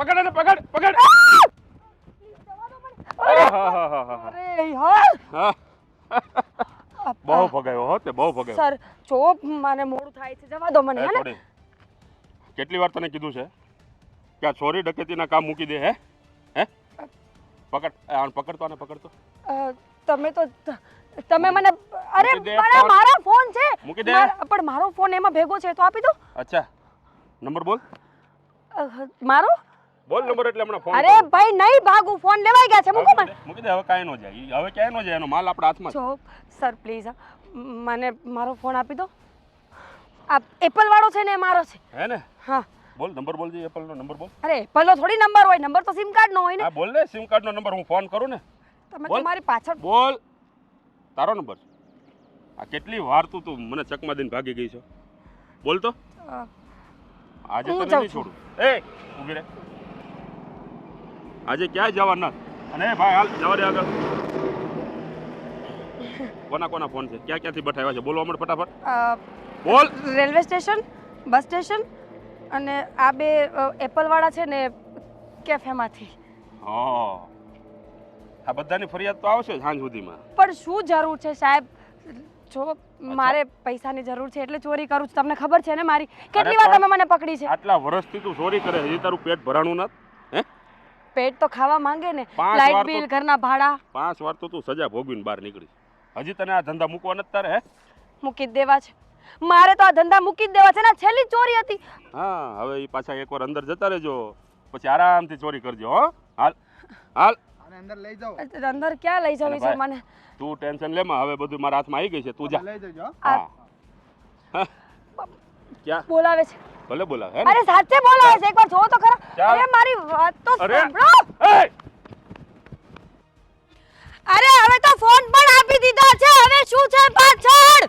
પકડ એને પકડ પકડ. અરે યાર હા બહુ ભગાયો હો તે બહુ ભગાયો. સર જો મને મોડું થાય છે જવા દો મને. થોડી કેટલી વાર તને કીધું છે કે આ ચોરી ડકેતીના કામ મૂકી દે? હે હે પકડ આને પકડતો આને પકડતો. તમે મને અરે મૂકી દે પણ મારો ફોન છે. મૂકી દે. પણ મારો ફોન એમાં ભેગો છે તો આપી દો. અચ્છા નંબર બોલ. મારો બોલ નંબર એટલે હમણાં ફોન. અરે ભાઈ નહીં ભાગું ફોન લેવાઈ ગયા છે. મૂકો મને. મૂકી દે હવે કાંઈ ન જાય. હવે ક્યાંય ન જાય એનો માલ આપણા હાથમાં જો સર પ્લીઝ મને મારો ફોન આપી દો. આ એપલ વાળો છે ને એ મારો છે. હે ને? હા બોલ નંબર બોલ જે એપલ નો નંબર બોલ. અરે એપલ નો થોડી નંબર હોય. નંબર તો સિમ કાર્ડ નો હોય ને. હા બોલ ને સિમ કાર્ડ નો નંબર હું ફોન કરું ને. તમે બોલ. તમારી પાછળ બોલ તારો નંબર. આ કેટલી વાર તું મને ચકમા દઈને ભાગી ગઈ છો. બોલ તો આજે હું તને જાઉં નહીં છું. છોડું. એ ઊભી રહે. આજે ક્યાંય જવાના અને ભાઈ હાલ જવા દે આગળ. કોના કોના ફોન છે? ક્યાં ક્યાંથી બઠાવ્યા છે? બોલવા મળે ફટાફટ. બોલ. રેલવે સ્ટેશન બસ સ્ટેશન અને આ બે એપલ વાળા છે ને કેફેમાંથી. હા આ બધાની ફરિયાદ તો આવશે સાંજ સુધીમાં. પણ શું જરૂર છે સાહેબ? જો મારે પૈસાની જરૂર છે એટલે ચોરી કરું છું. તમને ખબર છે ને મારી કેટલી વાર તમે મને પકડી છે. આટલા વર્ષથી તું ચોરી કરે હજી તારું પેટ ભરાણું નથી? હે પેટ તો ખાવા માંગે ને. 5 વાર લાઇટ તો- બિલ ઘરના ભાડા 5 વાર તો તું સજા ભોગવીને બહાર નીકળી. હજી તને આ ધંધા મૂકવા નથી તારે? હે મૂકી જ દેવા છે. મારે તો આ ધંધા મૂકી જ દેવા છે ને. છેલ્લી ચોરી હતી. હા હવે એ પાછા એકવાર અંદર જતા રહેજો પછી આરામથી ચોરી કરજો. હો હાલ હાલ. અંદર લઈ જાઓ. અંદર ક્યાં લઈ જવી છે ભાઈ, મને? તું ટેન્શન લેમાં. હવે બધું મારા હાથમાં આવી ગઈ છે. તું જા. લઈ જજો. હા હા. ક્યાં બોલાવે છે. ભલે બોલાવે હે ને? અરે સાચે બોલાવે છે. એકવાર જોવો તો ખરા. ચાલ. અરે મારી વાત તો અરે સાંભળો. એ! અરે હવે તો ફોન પણ આપી દીધા છે. હવે શું છે પાછળ?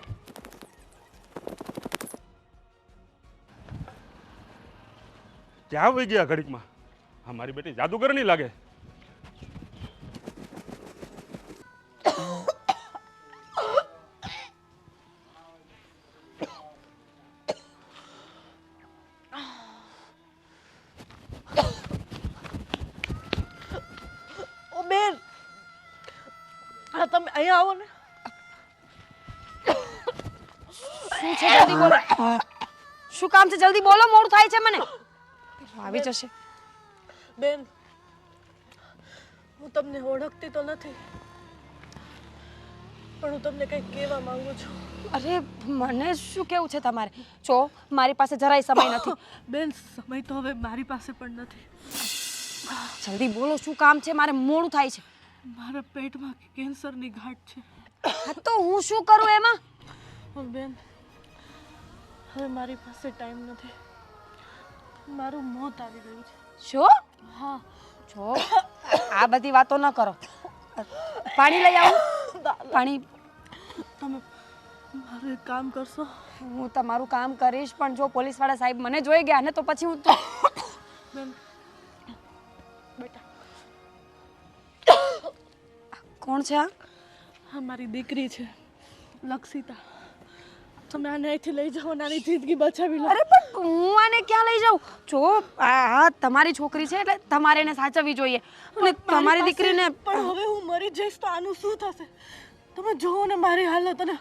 ક્યાં વહી ગયા ઘડીકમાં? હા મારી બેટી જાદુગર નહીં લાગે. ઓ બેન હા તમે અહીંયા આવો ને. શું છે જલ્દી બોલો. શું કામ છે જલ્દી બોલો. મોડું થાય છે મને. આવી જશે. બેન હું તમને ઓળખતી તો નથી પણ હું તમને કંઈક કહેવા માંગુ છું. અરે મને શું કેવું છે તમારે? જો મારી પાસે જરાય સમય નથી. બેન સમય તો હવે મારી પાસે પણ નથી. જલ્દી બોલો શું કામ છે? મારે મોડું થાય છે. મારા પેટમાં કેન્સરની ગાંઠ છે. હા તો હું શું કરું એમાં? પણ બેન હવે મારી પાસે ટાઈમ નથી. મારું મોત આવી ગયું છે. શું? હા જો આ બધી વાતો ન કરો. પાણી લઈ આવું? પાણી. તમે મારું એક કામ કરશો? હું તમારું કામ કરીશ પણ જો પોલીસવાળા સાહેબ મને જોઈ ગયા ને તો પછી હું તો બેન બેટા કોણ છે આ? હા મારી દીકરી છે લક્ષિતા. તમે આને અહીંથી લઈ જાઓ અને આની જિંદગી બચાવી લો. અરે પણ હું આને ક્યાં લઈ જાઉં? જો આ તમારી છોકરી છે એટલે તમારે એને સાચવવી જોઈએ અને તમારી દીકરીને પણ હવે હું મરી જઈશ તો આનું શું થશે? તમે જોવો ને મારી હાલત. અને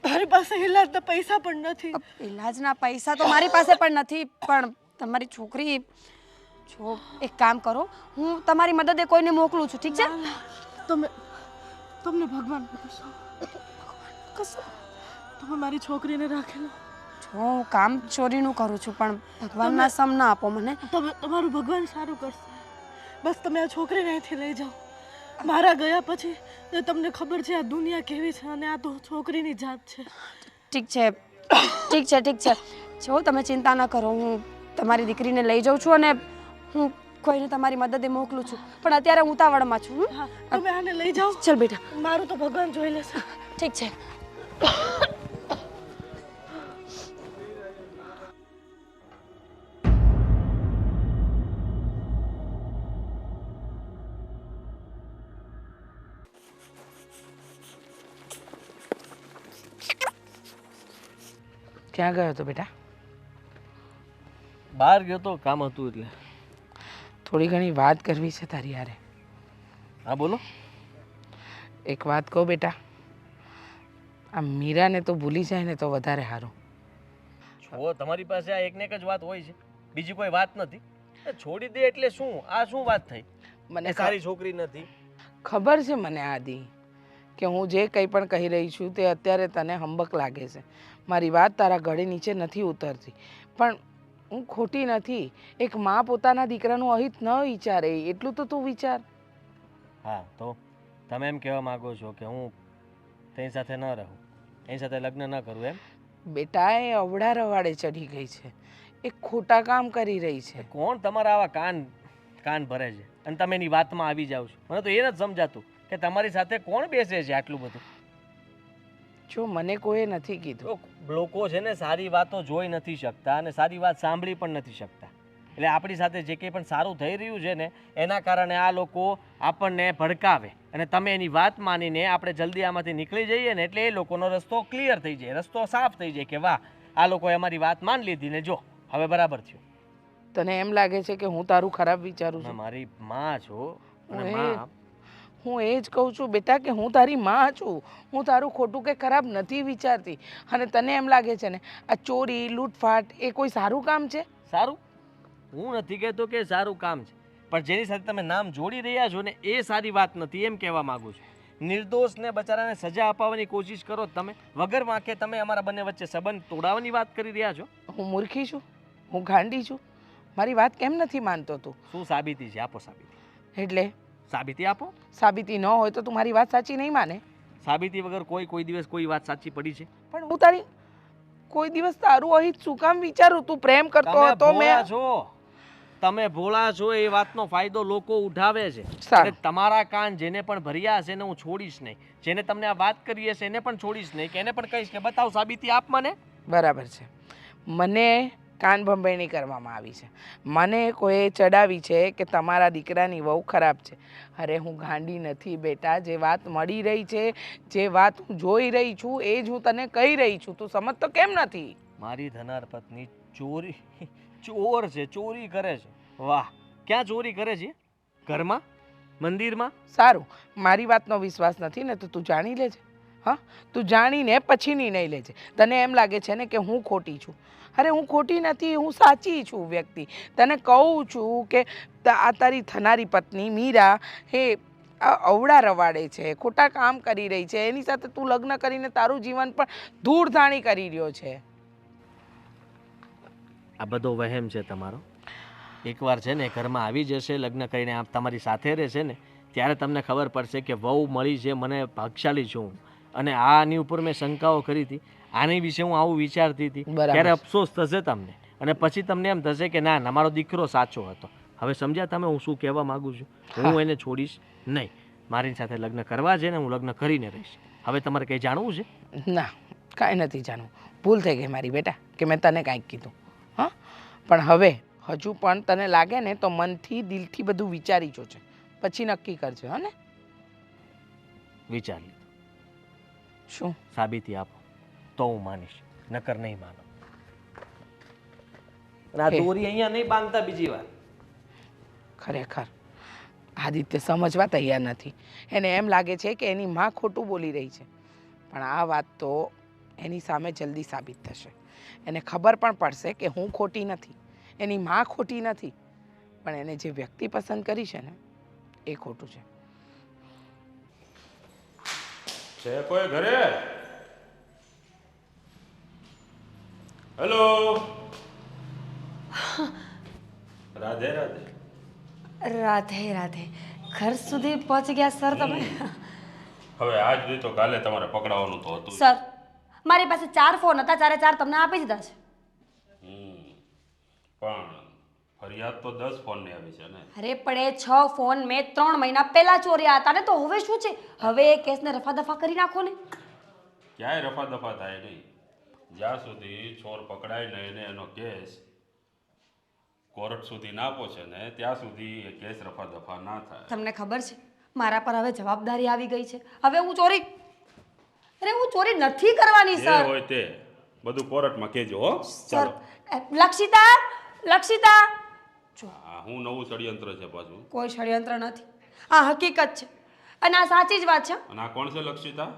મારી પાસે ઈલાજના પૈસા પણ નથી. ઈલાજના પૈસા તો મારી પાસે પણ નથી પણ તમારી છોકરી જો એક કામ કરો હું તમારી મદદે કોઈને મોકલું છું. ઠીક છે? તમને ભગવાન કશો કશું તમે મારી છોકરીને રાખેલો. જો હું કામ ચોરીનું કરું છું પણ ભગવાનના સમ ના આપો મને. તમારું ભગવાન સારું કરશે. બસ તમે આ છોકરીને અહીંથી લઈ જાઓ. મારા ગયા પછી તો તમને ખબર છે આ દુનિયા કેવી છે અને આ તો છોકરીની જાત છે. ઠીક છે ઠીક છે ઠીક છે. જો તમે ચિંતા ન કરો. હું તમારી દીકરીને લઈ જાઉં છું અને હું કોઈને તમારી મદદે મોકલું છું પણ અત્યારે હું ઉતાવળમાં છું. હા તમે આને લઈ જાઓ. ચલ બેટા. મારું તો ભગવાન જોઈ લેશે. ઠીક છે. ક્યાં ગયો તો બેટા? બહાર ગયો તો કામ હતું એટલે. થોડી ઘણી વાત કરવી છે તારી યારે. હા બોલો. એક વાત કહું બેટા, આ મીરાને તો ભૂલી જાય ને તો વધારે સારું. જો તમારી પાસે આ એકને એક જ વાત હોય છે, બીજી કોઈ વાત નથી. છોડી દે એટલે શું? આ શું વાત થઈ? મને સારી છોકરી નથી. ખબર છે મને આદિ કે હું જે કંઈ પણ કહી રહી છું તે અત્યારે તને હંબક લાગે છે. મારી વાત તારા ગળે નીચે નથી ઉતરતી, પણ હું ખોટી નથી. એક મા પોતાના દીકરાનું અહિત ન વિચારે એટલું તો તું વિચાર. હા તો તમે એમ કહેવા માંગો છો કે હું તેની સાથે ન રહું, એની સાથે લગ્ન ન કરું એમ? બેટા એ અવળા રવાડે ચડી ગઈ છે, એ ખોટા કામ કરી રહી છે. કોણ તમારા આવા કાન ભરે છે અને તમે એની વાતમાં આવી જાઓ છો? મને તો એ નથી સમજાતું કે તમારી સાથે કોણ બેસે છે આટલું બધું. જો મને કોઈએ નથી કીધું. તો લોકો છે ને સારી વાતો જોઈ નથી શકતા અને સારી વાત સાંભળી પણ નથી શકતા. એટલે આપણી સાથે જે કંઈ પણ સારું થઈ રહ્યું છે ને એના કારણે આ લોકો આપણને ભડકાવે અને તમે એની વાત માનીને આપણે જલ્દી આમાંથી નીકળી જઈએ ને એટલે એ લોકોનો રસ્તો ક્લિયર થઈ જાય, રસ્તો સાફ થઈ જાય કે વાહ આ લોકોએ અમારી વાત માન લીધી ને જો હવે બરાબર થયું. તને એમ લાગે છે કે હું તારું ખરાબ વિચારું તમે છું? મારી માં છો અને હું માં હું એ જ કહું છું બેટા કે હું તારી માં છું. હું તારું ખોટું કે ખરાબ નથી વિચારતી. અને તને એમ લાગે છે ને આ ચોરી લૂંટફાટ એ કોઈ સારું કામ છે? સારું, હું નથી કહેતો કે સારું કામ છે, પણ જેની સાથે તમે નામ જોડી રહ્યા છો ને એ સારી વાત નથી એમ કહેવા માંગુ છું. નિર્દોષને બચારાને સજા અપાવવાની કોશિશ કરો તમે, વગર વાંકે તમે અમારા બંને વચ્ચે સંબંધ તોડાવવાની વાત કરી રહ્યા છો. હું મૂર્ખી છું? હું ગાંડી છું? મારી વાત કેમ નથી માનતો તું? શું સાબિતી છે? આપો સાબિતી. એટલે સાબિતી આપો. સાબિતી ન હોય તો તું મારી વાત સાચી નહીં માને? સાબિતી વગર કોઈ દિવસ કોઈ વાત સાચી પડી છે? પણ હું તારી કોઈ દિવસ તારું અહિત શું કામ વિચારું? તું પ્રેમ કરતો તમે હતો. ભોળા છો, તમે ભોળા છો એ વાતનો ફાયદો લોકો ઉઠાવે છે. સારું. અને તમારા કાન જેને પણ ભર્યા હશે ને હું છોડીશ નહીં. જેને તમને આ વાત કરી હશે એને પણ છોડીશ નહીં, કે એને પણ કહીશ કે બતાવ સાબિતી આપ મને. બરાબર છે. મને કાન ભંભેરણી કરવામાં આવી છે. મને કોઈએ ચડાવી છે કે તમારા દીકરાની વહુ ખરાબ છે. અરે હું ગાંડી નથી બેટા. જે વાત મળી રહી છે, જે વાત હું જોઈ રહી છું એ જ હું તને કહી રહી છું. તું સમજતો કેમ નથી? મારી ધનાર પત્ની ચોર છે, ચોરી કરે છે. વાહ, ક્યાં ચોરી કરે છે? ઘરમાં? મંદિરમાં? સારું, મારી વાતનો વિશ્વાસ નથી ને તો તું જાણી લેજે. હા, તું જાણીને પછી નિર્ણય લેજે. તને એમ લાગે છે ને કે હું ખોટી છું? અરે હું ખોટી નથી, હું સાચી છું વ્યક્તિ. તને કહું છું કે આ તારી થનારી પત્ની મીરા એ અવળા રવાડે છે, ખોટા કામ કરી રહી છે. એની સાથે તું લગ્ન કરીને તારું જીવન પણ ધૂળધાણી કરી રહ્યો છે. આ બધો વહેમ છે તમારો. એકવાર છે ને ઘરમાં આવી જશે, લગ્ન કરીને આપ તમારી સાથે રહેશે ને ત્યારે તમને ખબર પડશે કે વહુ મળી છે, મને ભાગ્યશાળી છું. અને આની ઉપર મેં શંકાઓ કરી હતી, આની વિશે હું આવું વિચારતી હતી, ત્યારે અફસોસ થશે તમને. અને પછી તમને એમ થશે કે ના મારો દીકરો સાચો હતો. હવે સમજ્યા તમે હું શું કહેવા માંગુ છું? હું એને છોડીશ નહીં. મારી સાથે લગ્ન કરવા છે ને હું લગ્ન કરીને રહીશ. હવે તમારે કંઈ જાણવું છે? ના, કાંઈ નથી જાણવું. ભૂલ થઈ ગઈ મારી બેટા કે મેં તને કાંઈક કીધું. હા, પણ હવે હજુ પણ તને લાગે ને તો મનથી દિલથી બધું વિચારી જોજે, પછી નક્કી કરજે. હા ને? વિચાર લીધું. શું સાબિતી આપો તો હું માનીશ, નકર નહીં માનો. આ દોરી અહીંયા નહીં બાંધતા બીજી વાર. ખરેખર આદિત્ય સમજવા તૈયાર નથી. એને એમ લાગે છે કે એની માં ખોટું બોલી રહી છે, પણ આ વાત તો એની સામે જલ્દી સાબિત થશે. એને ખબર પણ પડશે કે હું ખોટી નથી, એની માં ખોટી નથી, પણ એને જે વ્યક્તિ પસંદ કરી છે ને એ ખોટું છે. છે કોઈ ઘરે? હેલો. રાધે રાધે. રાધે રાધે. ઘર સુધી પહોંચી ગયા સર તમે? હવે આજ નહીં તો કાલે તમારે પકડાવવાનું તો હતું. સર મારી પાસે 4 ફોન હતા, 4 તમને આપી દીધા છે. પણ ફરિયાદ તો 10 ફોનની આવી છે ને. અરે પણ એ 6 ફોન મેં 3 મહિના પહેલા ચોર્યા હતા ને, તો હવે શું છે? હવે એ કેસને રફા દફા કરી નાખો ને. ક્યાંય રફા દફા થાય નહીં. જ્યાં સુધી ચોર પકડાય નહીં ને એનો કેસ કોર્ટ સુધી ના પહોંચે ને ત્યાં સુધી એ કેસ રફા દફા ના થાય. તમને ખબર છે મારા પર હવે જવાબદારી આવી ગઈ છે. હવે હું ચોરી નથી કરવાની જે સર. હોય તે બધું કોર્ટમાં કહેજો હો. સર ચાલો. લક્ષિતા જો આ હું નવું ષડયંત્ર છે પાછું. કોઈ ષડયંત્ર નથી, આ હકીકત છે અને આ સાચી જ વાત છે. અને આ કોણ છે લક્ષિતા?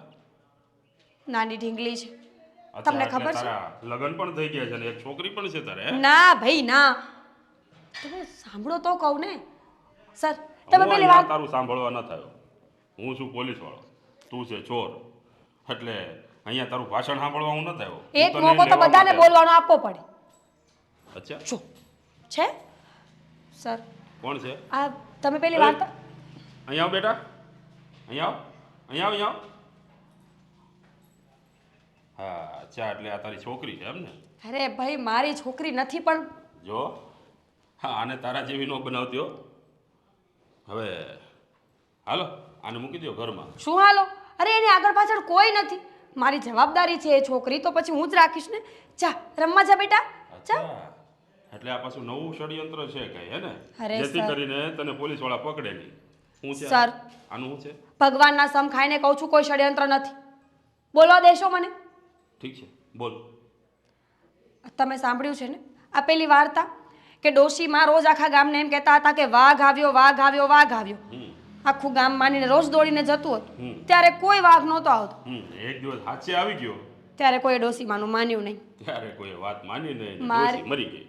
નાની ઢીંગલી છે. અચ્છા, તમને એટલે ખબર છે? તારા લગ્ન પણ થઈ ગયા છે અને એક છોકરી પણ છે તારે, હે? ના ભાઈ ના, તમે સાંભળો તો કહું ને સર. તમે હું પેલી અહીંયા વાત તારું સાંભળવા ન થયો. હું છું પોલીસ વાળો, તું છે ચોર, એટલે અહીંયા તારું ભાષણ સાંભળવા હું ન થયો. એક હું તને મોકો તો લેવા બધાને માટે બોલવાનો આપવો પડે. આવ્યો. અચ્છા, જો છે સર, કોણ છે? આ તમે પેલી અરે, વાર્તા અહીંયા આવ બેટા, અહીંયા આવ, અહીંયા આવ, અહીંયા આવ. હા, અચ્છા, એટલે આ તારી છોકરી છે એમ ને? અરે ભાઈ મારી છોકરી નથી પણ જો, હા, આને તારા જેવી ન બનાવતી હો. હવે હાલો, આને મૂકી દો ઘરમાં. શું હાલો? અરે એની આગળ પાછળ કોઈ નથી, મારી જવાબદારી છે એ છોકરી તો પછી હું જ રાખીશ ને. જા રમવા જા બેટા, જા. અચ્છા, એટલે આ પાછું નવું ષડયંત્ર છે કઈ, હે ને? અરે જેથી સર. કરીને તને પોલીસ વાળા પકડે નહીં. શું છે સર. આનું શું છે? ભગવાનના સમ ખાઈને કહું છું, કોઈ ષડયંત્ર નથી. બોલવા દેશો મને? ઠીક છે, બોલ. તમે સાંભળ્યું છે ને આ પેલી વાર્તા કે ડોશીમાં રોજ આખા ગામને એમ કહેતા હતા કે વાઘ આવ્યો, વાઘ આવ્યો, વાઘ આવ્યો. આખું ગામ માનીને રોજ દોડીને જતું હતું. ત્યારે કોઈ વાઘ નહોતો આવતો. એક દિવસ હાથે આવી ગયો ત્યારે કોઈ ડોશીમાનું માન્યું નહીં. ત્યારે કોઈ વાત માની નહીં, મારી- ડોશી મરી ગઈ.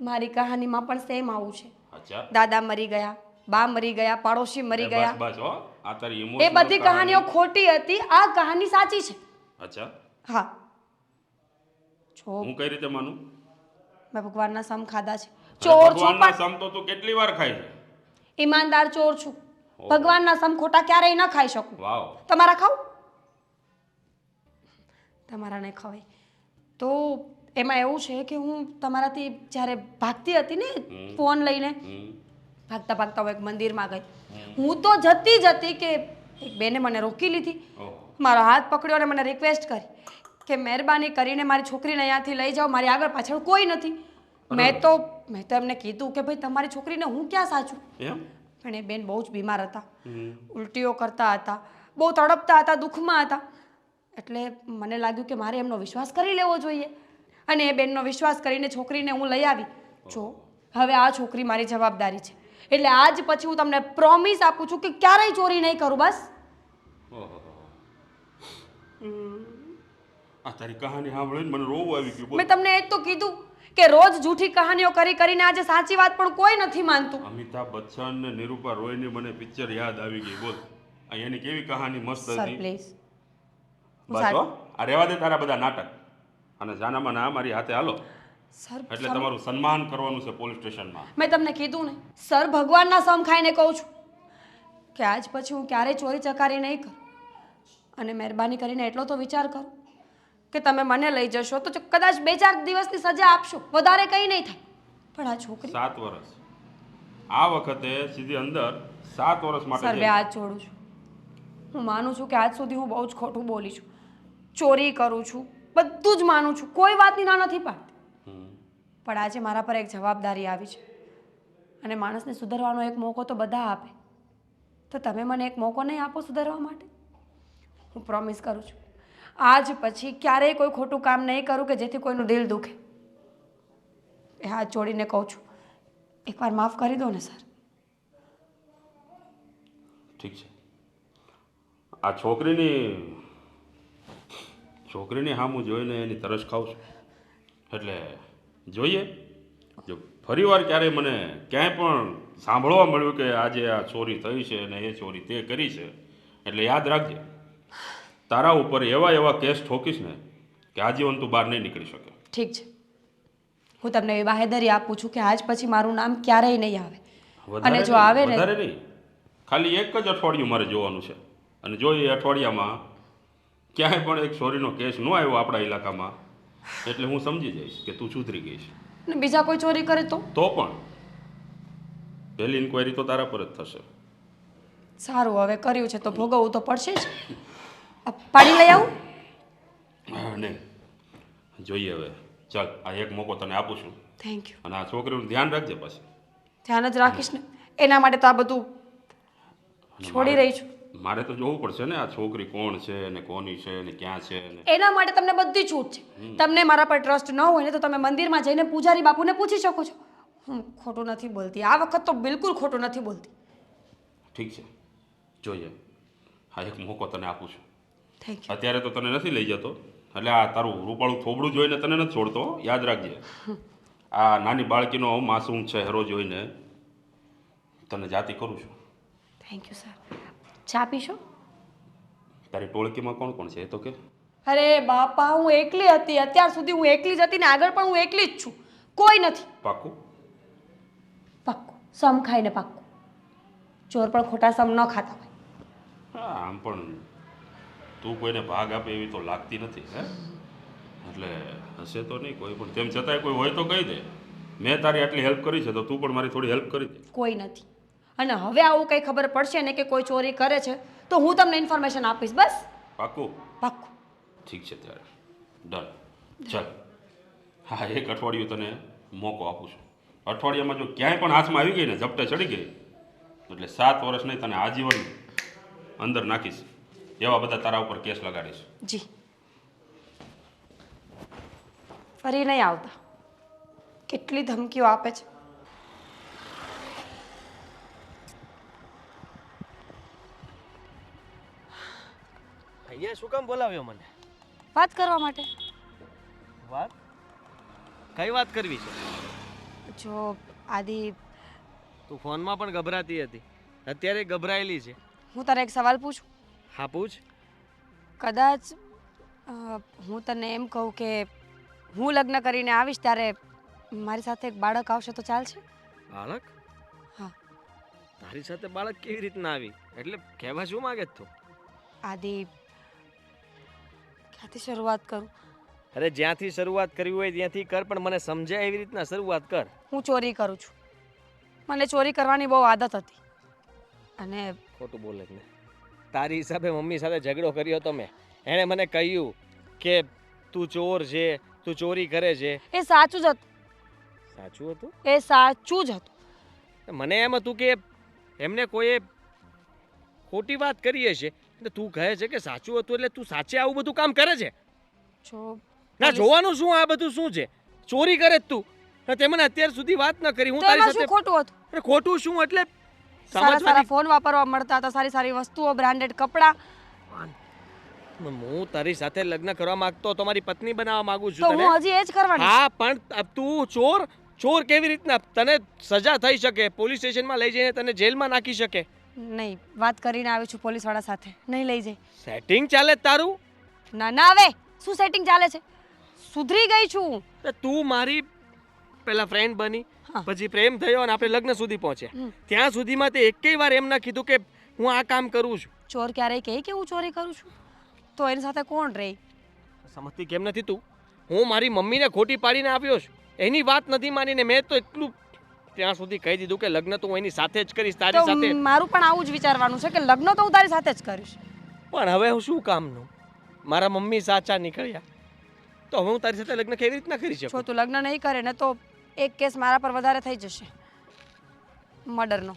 મારી કહાનીમાં પણ સેમ આવું છે. અચ્છા, દાદા મરી ગયા, બા મરી ગયા, પાડોશી મરી ગયા. બસ બસ હો, આ તારી એ emotional બધી કહાનીઓ ખોટી હતી, આ કહાની સાચી છે. અચ્છા, હા, જો હું કઈ રીતે માનું? મેં ભગવાનના સમ ખાધા છે. અરે ચોર છું ભગવાનના પણ સમ તો તું કેટલી વાર ખાય છે? ઈમાનદાર ચોર છું. ભગવાનના સમ ખોટા ક્યારેય ન ખાઈ શકું. વાવ, તમારા ખાવ? તમારા નહીં ખવાય. તો એમાં એવું છે કે હું તમારાથી જ્યારે ભાગતી હતી ને ફોન લઈને, ભાગતા ભાગતા હું એક મંદિરમાં ગઈ. હું તો જતી જ હતી કે એક બેને મને રોકી લીધી, ઓહો, મારો હાથ પકડ્યો અને મને રિક્વેસ્ટ કરી કે મહેરબાની કરીને મારી છોકરીને અહીંયાથી લઈ જાઓ, મારી આગળ પાછળ કોઈ નથી. મેં તો એમને કીધું કે ભાઈ તમારી છોકરીને હું ક્યાં સાચું. એમ? પણ એ બેન બહુ જ બીમાર હતા, ઉલટીઓ કરતા હતા, બહુ તડપતા હતા, દુઃખમાં હતા. એટલે મને લાગ્યું કે મારે એમનો વિશ્વાસ કરી લેવો જોઈએ અને એ બેનનો વિશ્વાસ કરીને છોકરીને હું લઈ આવી. જો હવે આ છોકરી મારી જવાબદારી છે, એટલે આજ પછી હું તમને પ્રોમિસ આપું છું કે ક્યારેય ચોરી નહીં કરું. બસ ઓહો. આ તારી કહાની સાંભળીને મને રોવું આવી ગયું. બોલ. મેં તમને એ જ તો કીધું કે રોજ જૂઠી કહાનીઓ કરી કરીને આજે સાચી વાત પણ કોઈ નથી માનતું. અમિતાભ બચ્ચન ને નિરૂપા રોયની મને પિક્ચર યાદ આવી ગઈ. બોલ, આ એની કેવી કહાની મસ્ત સર હતી. પ્લીઝ. બસ હો, આ રહેવા દે તારા બધા નાટક, અને જાનામાં ના મારી હાથે હાલો, સર એટલે તમારું સન્માન કરવાનું છે પોલીસ સ્ટેશનમાં. મેં તમને કીધું ને સર, ભગવાનના સમ ખાઈને કહું છું કે આજ પછી હું ક્યારેય ચોરી ચકારી નહીં કરું. અને મહેરબાની કરીને એટલો તો વિચાર કરો કે તમે મને લઈ જશો તો કદાચ 2-4 દિવસની સજા આપશો, વધારે કંઈ નહીં થાય. પણ આ છોકરી 7 વર્ષ, આ વખતે સીધી અંદર 7 વર્ષ માટે સર, બે જઈ. હાથ જોડું છું. હું માનું છું કે આજ સુધી હું બહુ જ ખોટું બોલી છું, ચોરી કરું છું, બધું જ માનું છું, કોઈ વાતની ના નથી પાડતી. પણ આજે મારા પર એક જવાબદારી આવી છે અને માણસને સુધારવાનો એક મોકો તો બધા આપે. તો તમે મને એક મોકો નહીં આપો સુધારવા માટે? હું પ્રોમિસ કરું છું આજ પછી ક્યારેય કોઈ ખોટું કામ નહીં કરું કે જેથી કોઈનું દિલ દુખે. એ હાથ જોડીને કહું છું, એકવાર માફ કરી દો ને સર. ઠીક છે, આ છોકરીની સામું જોઈને એની તરસ ખાવ છું, એટલે જોઈએ જો ફરી વાર ક્યારેય મને ક્યાંય પણ સાંભળવા મળ્યું કે આજે આ ચોરી થઈ છે અને એ ચોરી તે કરી છે, એટલે યાદ રાખજે, તારા ઉપર એવા કેસ ઠોકીશ ને કે આજીવન તું બહાર નહીં નીકળી શકે. ઠીક છે, હું તમને એવી બાહેધરી આપું છું કે આજ પછી મારું નામ ક્યારેય નહીં આવે. અને જો આવે ને વધારે નહીં, ખાલી એક જ અઠવાડિયું મારે જોવાનું છે, અને જો એ અઠવાડિયામાં ક્યાંય પણ એક ચોરીનો કેસ ન આવ્યો આપણા ઇલાકામાં, એટલે હું સમજી જઈશ કે તું સુધરી ગઈશ. ને બીજા કોઈ ચોરી કરે તો પણ પહેલી ઇન્ક્વાયરી તો તારા પર જ થશે. સારું, હવે કર્યું છે તો ભોગવવું તો પડશે જ. પાણી લઈ આવું? નહીં, જોઈએ હવે. ચાલ, આ એક મોકો તને આપું છું, થેન્ક યુ. અને આ છોકરીનું ધ્યાન રાખજે પાછી. ધ્યાન જ રાખીશ ને, એના માટે તો આ બધું છોડી રહી છું. મારે તો જોવું પડશે ને આ છોકરી કોણ છે ને કોની છે ને ક્યાં છે ને. એના માટે તમને બધી છૂટ છે. તમને મારા પર ટ્રસ્ટ ન હોય ને તો તમે મંદિરમાં જઈને પૂજારી બાપુને પૂછી શકો છો. હું ખોટું નથી બોલતી, આ વખત તો બિલકુલ ખોટું નથી બોલતી. ઠીક છે, જોઈએ. હા, એક મોકો તને આપું છું. Thank you. અત્યારે તો તને નથી લઈ જતો, એટલે આ તારું રૂપાળું થોબડું જોઈને તને નથી છોડતો, યાદ રાખજે. આ નાની બાળકીનો માસૂમ ચહેરો જોઈને તને જાતિ કરું છું. Thank you sir. ચા પીશો? તારી ટોળકીમાં કોણ કોણ છે એ તો કે. અરે બાપા, હું એકલી હતી. અત્યાર સુધી હું એકલી જ હતી ને આગળ પણ હું એકલી જ છું. કોઈ નથી. પાક્કું? પાક્કું. સમ ખાઈને પાક્કું. ચોર પણ ખોટા સમ ન ખાતા હોય. હા, આમ પણ તું કોઈને ભાગ આપે એવી તો લાગતી નથી હે, એટલે હશે તો નહીં કોઈ, પણ તેમ છતાંય કોઈ હોય તો કહી દે. મેં તારી આટલી હેલ્પ કરી છે તો તું પણ મારી થોડી હેલ્પ કરી દે. કોઈ નથી. અને હવે આવું કંઈ ખબર પડશે ને કે કોઈ ચોરી કરે છે તો હું તમને ઇન્ફોર્મેશન આપીશ. બસ. પાક્કું? પાક્કું. ઠીક છે, ત્યારે ડન. ચાલ, હા, એક અઠવાડિયું તને મોકો આપું છું. અઠવાડિયામાં જો ક્યાંય પણ હાથમાં આવી ગઈ ને, ઝપટે ચડી ગઈ, એટલે 7 વર્ષ નહીં, તને આજીવન અંદર નાખીશ. એવા બધા તારા ઉપર કેસ લગાડીશ. જી. ફરી નહીં આવતા. કેટલી ધમકીઓ આપે છે. અહીંયા શું કામ બોલાવ્યો મને? વાત કરવા માટે. વાત? કઈ વાત કરવી છે? જો આદિ, તું ફોનમાં પણ ગભરાતી હતી, અત્યારે ગભરાયેલી છે. હું તને એક સવાલ પૂછું? હા, પૂછ. કદાચ હું તને એમ કહું કે હું લગ્ન કરીને આવીશ ત્યારે મારી સાથે એક બાળક આવશે તો ચાલશે? બાળક? હા. તારી સાથે બાળક કેવી રીતના આવી? એટલે કહેવા શું માંગે તું? આદિ, ક્યાંથી શરૂઆત કરું? અરે જ્યાંથી શરૂઆત કરવી હોય ત્યાંથી કર, પણ મને સમજાય એવી રીતના શરૂઆત કર. હું ચોરી કરું છું. મને ચોરી કરવાની બહુ આદત હતી. અને ખોટું બોલે જ ને. તારી હિસાબે મમ્મી સાથે ઝઘડો કર્યો તો મેં. એણે મને કહ્યું કે તું ચોર છે, તું ચોરી કરે છે. એ સાચું જ હતું. સાચું હતું? એ સાચું જ હતું. મને એમ હતું કે એમને કોઈએ ખોટી વાત કરી હશે, એટલે તું કહે છે કે સાચું હતું, એટલે તું સાચે આવું બધું કામ કરે છે? જો ના, જોવાનું શું? આ બધું શું છે? ચોરી કરે જ તું. તે મને અત્યાર સુધી વાત ન કરી. હું તો તારી એમાં શું સાથે ખોટું હતું? અરે ખોટું શું એટલે સારા સારા સમજવાની. ફોન વાપરવા મળતા હતા, સારી સારી વસ્તુઓ, બ્રાન્ડેડ કપડાં. હું તારી સાથે લગ્ન કરવા માંગતો, તો મારી પત્ની બનાવવા માંગુ છું તો તને. હું હજી એ જ કરવાની છું. હા, પણ તું ચોર ચોર કેવી રીતના? તને સજા થઈ શકે, પોલીસ સ્ટેશનમાં લઈ જઈને તને જેલમાં નાખી શકે. નહીં, વાત કરીને આવી છું પોલીસવાળા સાથે. નહીં લઈ જાય. સેટિંગ ચાલે છે તારું? ના ના, હવે શું સેટિંગ ચાલે છે? સુધરી ગઈ છું. તો તું મારી પેલા ફ્રેન્ડ બની, હા. પછી પ્રેમ થયો અને આપણે લગ્ન સુધી પહોંચ્યા. ત્યાં સુધીમાં તે એકેય વાર એમ ના કીધું કે હું આ કામ કરું છું. ચોર ક્યારેય કહે કે હું ચોરી કરું છું? તો એની સાથે કોણ રહે? સમજતી કેમ નથી તું? હું મારી મમ્મીને ખોટી પાડીને આવ્યો છું. એની વાત નથી માનીને મેં તો એટલું ત્યાં સુધી કહી દીધું કે લગ્ન તો હું એની સાથે જ કરીશ, તારી તો સાથે. મારું પણ આવું જ વિચારવાનું છે કે લગ્ન તો હું તારી સાથે જ કરીશ. પણ હવે હું શું કામનું? મારા મમ્મી સાચા નીકળ્યા તો હવે હું તારી સાથે લગ્ન કેવી રીતના કરી જો શકું? તું લગ્ન નહીં કરે ને તો એક કેસ મારા પર વધારે થઈ જશે, મર્ડરનો.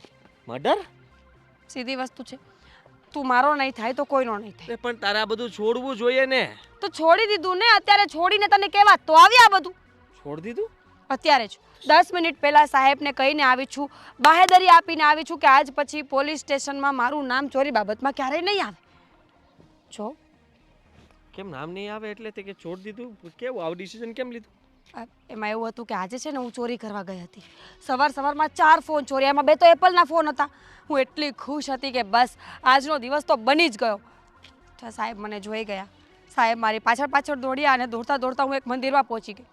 મર્ડર? સીધી વસ્તુ છે. તું મારો નહીં થાય તો કોઈનો નહીં થાય. પણ તારે આ બધું છોડવું જોઈએ ને. તો છોડી દીધું ને. અત્યારે છોડીને તને કહેવા તો આવી આ બધું. છોડી દીધું? અત્યારે જ 10 મિનિટ પહેલા સાહેબને કહીને આવી છું, બાહેધરી આપીને આવી છું કે આજ પછી પોલીસ સ્ટેશનમાં મારું નામ ચોરી બાબતમાં ક્યારેય નહીં આવે. જો કેમ નામ નહીં આવે એટલે તે કે છોડી દીધું? કેવું આવું ડિસિઝન કેમ લીધું? એમાં એવું હતું કે આજે છે ને હું ચોરી કરવા ગઈ હતી. સવારમાં 4 ફોન ચોરી, એમાં 2 તો એપલના ફોન હતા. હું એટલી ખુશ હતી કે બસ આજનો દિવસ તો બની જ ગયો. તો સાહેબ મને જોઈ ગયા. સાહેબ મારી પાછળ દોડ્યા અને દોડતા દોડતા હું એક મંદિરમાં પહોંચી ગઈ.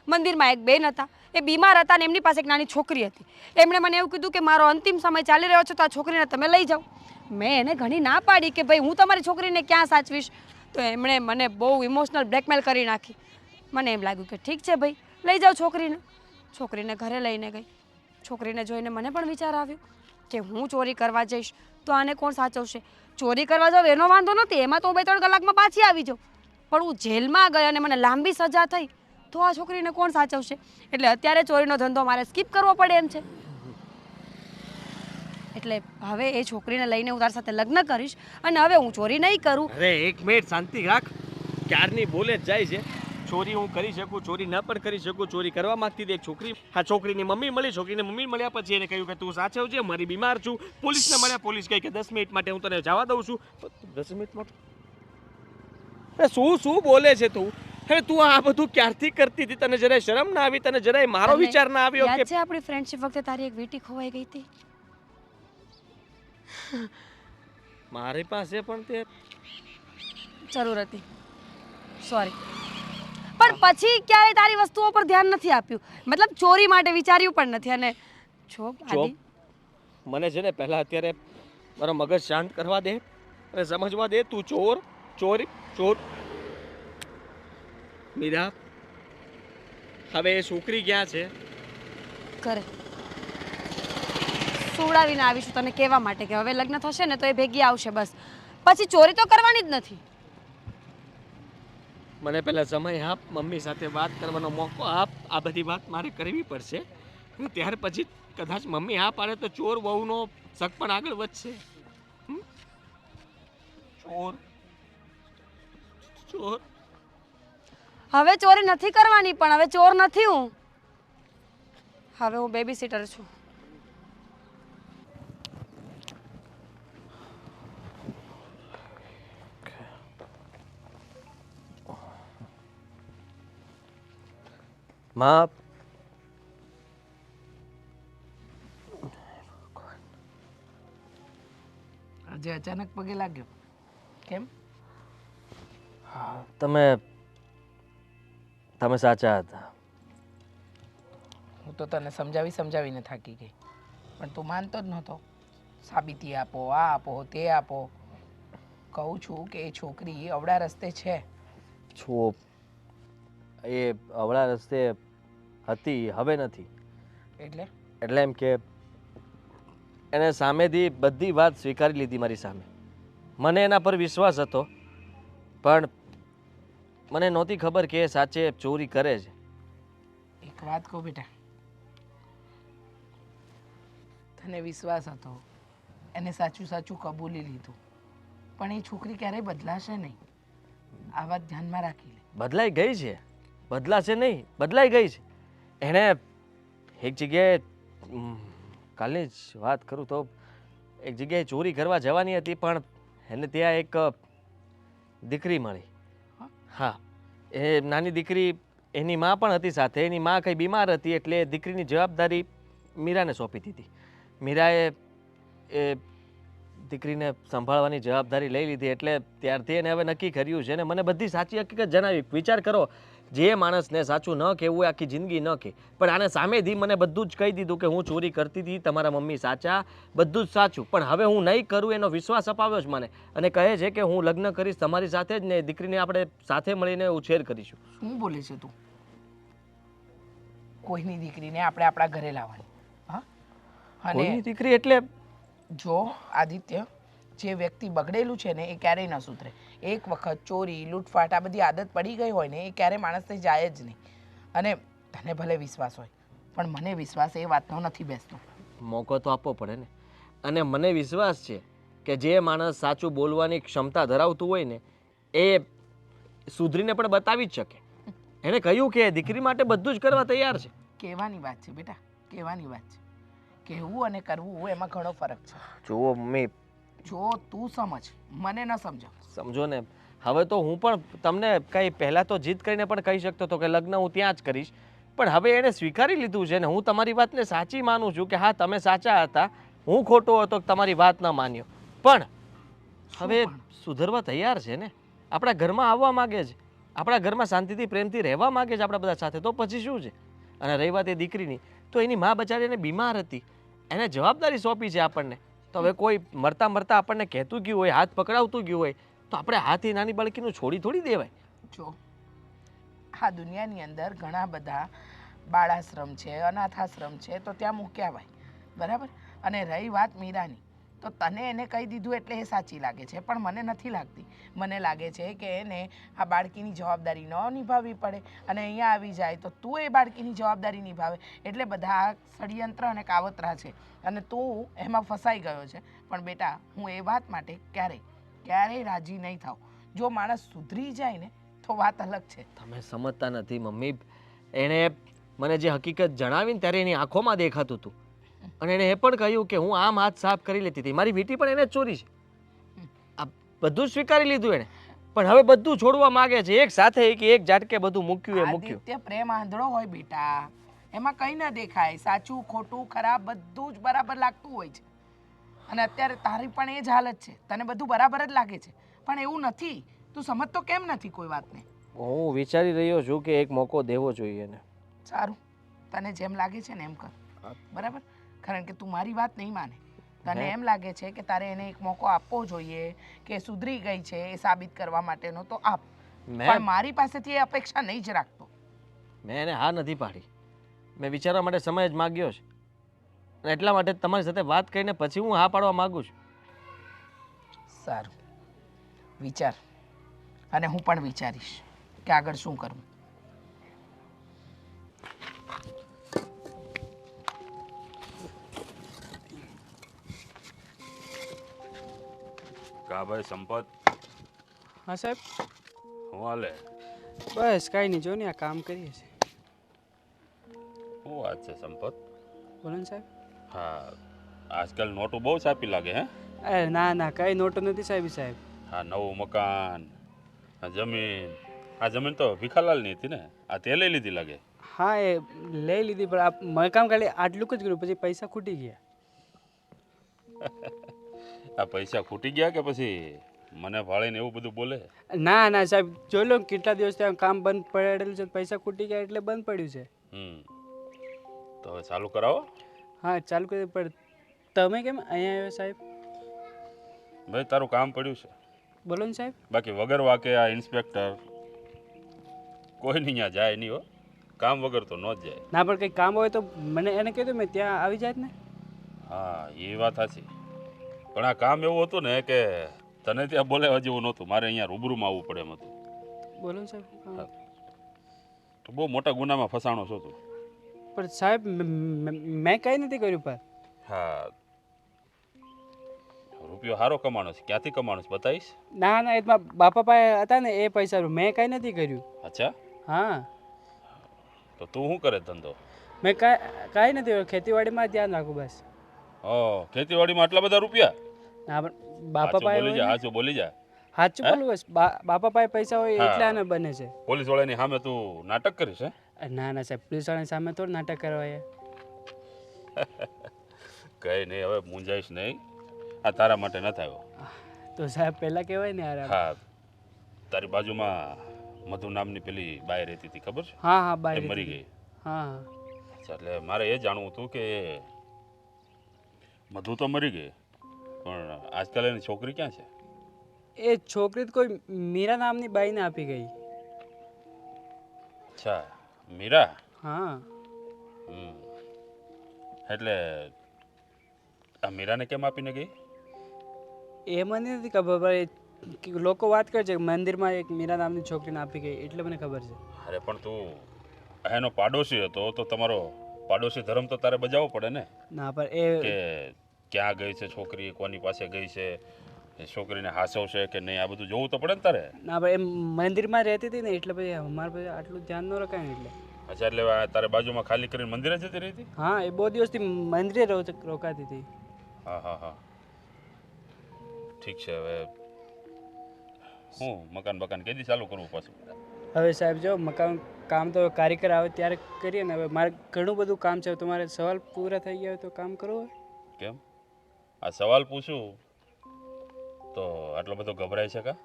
મંદિરમાં એક બેન હતા, એ બીમાર હતા અને એમની પાસે એક નાની છોકરી હતી. એમણે મને એવું કીધું કે મારો અંતિમ સમય ચાલી રહ્યો છે તો આ છોકરીને તમે લઈ જાઓ. મેં એને ઘણી ના પાડી કે ભાઈ હું તમારી છોકરીને ક્યાં સાચવીશ. તો એમણે મને બહુ ઇમોશનલ બ્લેકમેલ કરી નાખી. મને એમ લાગ્યું કે ઠીક છે ભાઈ, લઈ જાઓ છોકરીને. છોકરીને ઘરે લઈને ગઈ. છોકરીને જોઈને મને પણ વિચાર આવ્યો કે હું ચોરી કરવા જઈશ તો આને કોણ સાચવશે? ચોરી કરવા જાવ એનો વાંધો નથી, એમાં તો હું 2-3 કલાકમાં પાછી આવી જાઉં. પણ હું જેલમાં ગઈ અને મને લાંબી સજા થઈ તો આ છોકરીને કોણ સાચવશે? એટલે અત્યારે ચોરીનો ધંધો મારે સ્કીપ કરવો પડે એમ છે. એટલે હવે એ છોકરીને લઈને હું તારી સાથે લગ્ન કરીશ અને હવે હું ચોરી નહીં કરું. અરે એક મિનિટ શાંતિ રાખ. ક્યારની બોલે જ જાય છે. ચોરી હું કરી શકું, ચોરી ન પણ કરી શકું. ચોરી કરવા માંગતી હતી એક છોકરી, આ છોકરીની મમ્મી મળી. છોકરીની મમ્મી મળ્યા પછી એને કહ્યું કે તું સાચવજે, મારી બીમાર છું. પોલીસને મળ્યા, પોલીસ કહે કે 10 મિનિટ માટે હું તને જવા દઉં છું. 10 મિનિટમાં શું બોલે છે તું? હવે તું આ બધું ક્યારથી કરતી હતી? તને જરાય શરમ ના આવી? તને જરાય મારો તને વિચાર ના આવ્યો યાદ કે છે આપણી ફ્રેન્ડશિપ વખતે તારી એક વીંટી ખોવાઈ ગઈ હતી? મારી પાસે પણ તે જરૂર હતી, સોરી. પણ પછી ક્યારેય તારી વસ્તુઓ પર ધ્યાન નથી આપ્યું, મતલબ ચોરી માટે વિચાર્યું પણ નથી. અને જો આદિ, મને છે ને પહેલા અત્યારે મારો મગજ શાંત કરવા દે અને સમજવા દે. તું ચોર. મીરા, હવે એ છોકરી ક્યાં છે? કરે સુવડાવીને આવીશું તને કહેવા માટે કે હવે લગ્ન થશે ને તો એ ભેગી આવશે, બસ. પછી ચોરી તો કરવાની જ નથી. મને પહેલા સમય આપ, મમ્મી સાથે વાત કરવાનો મોકો આપ. આ બધી વાત મારે કરવી પડશે. અને ત્યાર પછી કદાચ મમ્મી હા પાડે તો ચોર વહુનો શક પણ આગળ વધશે. ચોર. હવે ચોરી નથી કરવાની, પણ હવે ચોર નથી હું. હવે હું બેબી સિટર છું. માં, આજે અચાનક પગે લાગ્યો કેમ? તમે સાચા હતા. હું તો તને સમજાવીને થાકી ગઈ, પણ તું માનતો જ નહોતો. સાબિતી આપો, આ આપો, તે આપો. કહું છું કે એ છોકરી અવળા રસ્તે છે. એ અવળા રસ્તે હતી, હવે નથી. એટલે એમ કે એને સામેથી બધી વાત સ્વીકારી લીધી મારી સામે. મને એના પર વિશ્વાસ હતો, પણ મને નહોતી ખબર કે એ સાચે ચોરી કરે છે. એક વાત કહું બેટા, તને વિશ્વાસ હતો, એને સાચું કબૂલી લીધું, પણ એ છોકરી ક્યારેય બદલાશે નહીં. આ વાત ધ્યાનમાં રાખી લે. બદલાઈ ગઈ છે, બદલાશે નહીં, બદલાઈ ગઈ છે. એણે એક જગ્યાએ, કાલની જ વાત કરું તો, એક જગ્યાએ ચોરી કરવા જવાની હતી, પણ એને ત્યાં એક દીકરી મળી. હા, એ નાની દીકરી, એની માં પણ હતી સાથે. એની માં કંઈ બીમાર હતી, એટલે એ દીકરીની જવાબદારી મીરાને સોંપી દીધી. મીરાએ એ દીકરીને સંભાળવાની જવાબદારી લઈ લીધી. એટલે ત્યારથી એને હવે નક્કી કર્યું છે ને મને બધી સાચી હકીકત જણાવી. વિચાર કરો, જે માણસને સાચું ન કહેવું હોય આખી જિંદગી ન કહે, પણ આને સામેથી મને બધું જ કહી દીધું કે હું ચોરી કરતી હતી, તમારા મમ્મી સાચા, બધું જ સાચું. પણ હવે હું નહીં કરું એનો વિશ્વાસ અપાવ્યો છે મને, અને કહે છે કે હું લગ્ન કરીશ તમારી સાથે જ ને દીકરીને આપણે સાથે મળીને ઉછેર કરીશું. શું બોલે છે તું? કોઈની દીકરીને આપણે આપણા ઘરે લાવવાની? હા, કોઈની અને દીકરી એટલે જો આદિત્ય, જે વ્યક્તિ બગડેલું છે ને એ ક્યારેય ન સુધરે. એક વખત ચોરી, લૂંટફાટ આ બધી આદત પડી ગઈ હોય ને એ ક્યારેય માણસને જાય જ નહીં. અને તને ભલે વિશ્વાસ હોય, પણ મને વિશ્વાસ એ વાતનો નથી બેસતો. મોકો તો આપવો પડે ને. અને મને વિશ્વાસ છે કે જે માણસ સાચું બોલવાની ક્ષમતા ધરાવતું હોય ને એ સુધરીને પણ બતાવી જ શકે. એણે કહ્યું કે દીકરી માટે બધું જ કરવા તૈયાર છે. કહેવાની વાત છે બેટા, કહેવાની વાત છે. કહેવું અને કરવું એમાં ઘણો ફરક છે. જુઓ મમ્મી, જો તું સમજ, મને ન સમજાવ. સમજો ને, હવે તો હું પણ તમને કંઈ પહેલાં તો જીદ કરીને પણ કહી શકતો હતો કે લગ્ન હું ત્યાં જ કરીશ, પણ હવે એણે સ્વીકારી લીધું છે ને હું તમારી વાતને સાચી માનું છું કે હા તમે સાચા હતા, હું ખોટો હતો કે તમારી વાત ન માન્યો. પણ હવે સુધરવા તૈયાર છે ને, આપણા ઘરમાં આવવા માગે છે, આપણા ઘરમાં શાંતિથી પ્રેમથી રહેવા માગે છે આપણા બધા સાથે. તો પછી શું છે? અને રહી વાત એ દીકરીની, તો એની મા બચારી એને બીમાર હતી, એને જવાબદારી સોંપી છે આપણને. તો હવે કોઈ મરતા મરતા આપણને કહેતું ગયું હોય, હાથ પકડાવતું ગયું હોય, તો આપણે હાથ એ નાની બાળકીનું છોડી થોડી દેવાય. જો આ દુનિયાની અંદર ઘણા બધા બાળાશ્રમ છે, અનાથાશ્રમ છે, તો ત્યાં મૂક્યા હોય, બરાબર. અને રહી વાત મીરાની, તો તને એને કહી દીધું એટલે એ સાચી લાગે છે, પણ મને નથી લાગતી. મને લાગે છે કે એને આ બાળકીની જવાબદારી ન નિભાવવી પડે, અને અહીંયા આવી જાય તો તું એ બાળકીની જવાબદારી નિભાવે. એટલે બધા આ ષડયંત્ર અને કાવતરા છે, અને તું એમાં ફસાઈ ગયો છે. પણ બેટા, હું એ વાત માટે ક્યારેય રાજી નહીં થાઉં. જો માણસ સુધરી જાય ને તો વાત અલગ છે. તમે સમજતા નથી મમ્મી. એણે મને જે હકીકત જણાવી ને ત્યારે એની આંખોમાં દેખાતું હતું અને એણે એ પણ કહ્યું કે હું આમ હાથ સાફ કરી લેતી હતી. મારી વીંટી પણ એને જ ચોરી છે. આ બધું સ્વીકારી લીધું એણે, પણ હવે બધું છોડવા માંગે છે. એક સાથે એક ઝાટકે બધું મૂક્યું એ મૂક્યું. આદિત્ય, પ્રેમ આંધળો હોય બેટા, એમાં કંઈ ન દેખાય. સાચું ખોટું ખરાબ બધું જ બરાબર લાગતું હોય છે. અને અત્યારે તારી પણ એ જ હાલત છે. તને બધું બરાબર જ લાગે છે, પણ એવું નથી. તું સમજતો કેમ નથી કોઈ વાતને? હું વિચારી રહ્યો છું કે એક મોકો દેવો જોઈએ એને. સારું, તને જેમ લાગે છે ને એમ કર, બરાબર? કારણ કે તું મારી વાત નહીં માને. તને એમ લાગે છે કે તારે એને એક મોકો આપવો જોઈએ કે સુધરી ગઈ છે એ સાબિત કરવા માટેનો, તો આપ. પણ મારી પાસેથી એ અપેક્ષા નહીં જ રાખતો. મેં એને હા નથી પાડી. મેં વિચારવા માટે સમય જ માગ્યો છે અને એટલા માટે તમારી સાથે વાત કરીને પછી હું હા પાડવા માંગુ છું. સારું, વિચાર. અને હું પણ વિચારીશ કે આગળ શું કરવું. કા ભાઈ સંપત, હા સાહેબ, હું હાલે? બસ કાંઈ નહીં, જો ને આ કામ કરીએ છીએ. શું વાત છે સંપત? બોલો ને સાહેબ. હા, આજકાલ નોટો બહુ છાપી લાગે હે? અરે ના ના, કંઈ નોટો નથી સાહેબ. સાહેબ હા, નવું મકાન, આ જમીન. આ જમીન તો ભીખાલાલની હતી ને? આ તે લઈ લીધી લાગે. હા, એ લઈ લીધી, પણ આ મકામ ખાલી આટલું જ કર્યું, પછી પૈસા ખૂટી ગયા. આ પૈસા ખૂટી ગયા કે પછી મને ભાળીને એવું બધું બોલે? ના ના સાહેબ, જોઈ લો કેટલા દિવસ ત્યાં કામ બંધ પડેલું છે, પૈસા ખૂટી ગયા એટલે બંધ પડ્યું છે. તો હવે ચાલુ કરાવો. હા ચાલુ કરી, પણ તમે કેમ અહીંયા આવ્યો સાહેબ? ભાઈ તારું કામ પડ્યું છે. બોલો ને સાહેબ. બાકી વગર વાકે આ ઇન્સ્પેક્ટર કોઈ નહીં ત્યાં જાય નહીં હો. કામ વગર તો ન જ જાય. ના, પણ કંઈ કામ હોય તો મને એને કીધું, મેં ત્યાં આવી જાય ને. હા, એ વાત સાચી. પણ આ કામ એવું હતું ને કે તને ત્યાં બોલાવવા જેવું નહોતું. મારે અહીંયા રૂબરૂમાં આવવું પડે એમ હતું. બોલો ને સાહેબ. હા. તો બહુ મોટા ગુનામાં ફસાણો છો તું. પણ સાહેબ મેં કંઈ નથી કર્યું. પર હા, રૂપિયો સારો કમાણો છે. ક્યાંથી કમાણો છે બતાવીશ? ના ના, એમાં બાપા પાસે હતા ને એ પૈસા, મેં કંઈ નથી કર્યું. અચ્છા, હા. તો તું શું કરે ધંધો? મેં કાંઈ નથી કર્યું, ખેતીવાડીમાં ધ્યાન રાખું બસ. ખેતીવાડીમાં આટલા બધા રૂપિયા? ના, પણ બાપા પાસે બોલી જા, હાચું બોલી જા. સાચું બોલું બસ. બાપા પાસે પૈસા હોય એટલા ને બને છે. પોલીસ વાળાની સામે તું નાટક કરીશ હે? ના ના સાહેબ, પોલીસ વાળાની સામે થોડું નાટક કરવાય. કઈ નહીં, હવે મૂંઝાઈશ નહીં. આ તારા માટે ન આવ્યો. તો સાહેબ પહેલા કહેવાય ને યાર. હા, તારી બાજુમાં મધુ નામની પેલી બાઈ રહેતી હતી, ખબર છે? હા હા, બાય મરી ગઈ. હા. એટલે મારે એ જાણવું હતું કે મધુ તો મરી ગઈ, પણ આજકાલ એની છોકરી ક્યાં છે? એ છોકરી તો કોઈ મીરા નામની બાઈને આપી ગઈ. અચ્છા, મીરા. હા. એટલે આ મીરાને કેમ આપીને ગઈ? એ મને નથી ખબર, પણ લોકો વાત કરે છે મંદિરમાં એક મીરા નામની છોકરીને આપી ગઈ, એટલે મને ખબર છે. અરે પણ તું એનો પાડોશી હતો તો તમારો પાડોશી ધર્મ તો તારે બજાવવો પડે ને. ના, પણ કે ક્યાં ગઈ છે છોકરી, કોની પાસે ગઈ છે, એ છોકરીને હાસવશે કે નહીં, આ બધું જોવું તો પડે ને તારે. ના, પણ એ મંદિરમાં રહેતી હતી ને, એટલે પછી અમારે પછી આટલું ધ્યાન ન રખાય ને એટલે. અચ્છા, એટલે તારે બાજુમાં ખાલી કરીને મંદિરે જતી રહી હતી? હા, એ બહુ દિવસથી મંદિરે રોકાતી હતી. હા હા હા, ઠીક છે. હવે હું મકાન કેદી ચાલુ કરવું પાછું? હવે સાહેબ જો મકાન કામ તો કારીગર આવે ત્યારે કરીએ ને. હવે મારે ઘણું બધું કામ છે. તમારે સવાલ પૂરા થઈ ગયા હોય તો કામ કરવું હોય. કેમ આ સવાલ પૂછું તો આટલો બધો ગભરાય છે કા?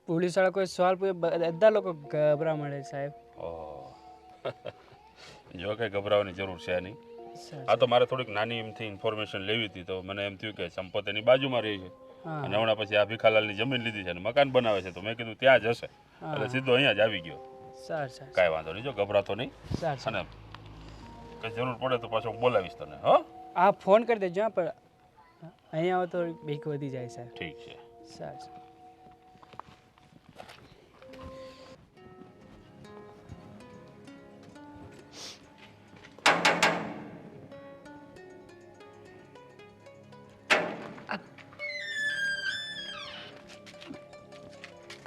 પોલીસ વાળા કોઈ સવાલ પૂછે બધા લોકો ગભરા મળે સાહેબ. જો કે ગભરાવાની જરૂર છે નહીં. આ તો મારે થોડીક નાની એમથી ઇન્ફોર્મેશન લેવી હતી, તો મને એમ થયું કે સંપત એની બાજુમાં રહી છે અને હમણાં પછી આ ભીખાલાલની જમીન લીધી છે અને મકાન બનાવે છે, તો મેં કીધું ત્યાં જ હશે, એટલે સીધો અહીંયા જ આવી ગયો. કાંઈ વાંધો નહીં, જો ગભરાતો નહીં. અને કંઈ જરૂર પડે તો પાછો બોલાવીશ તને. હા, ફોન કરી દેજો. પણ અહીંયા આવો તો બીક વધી જાય સાહેબ. ઠીક છે. સારું.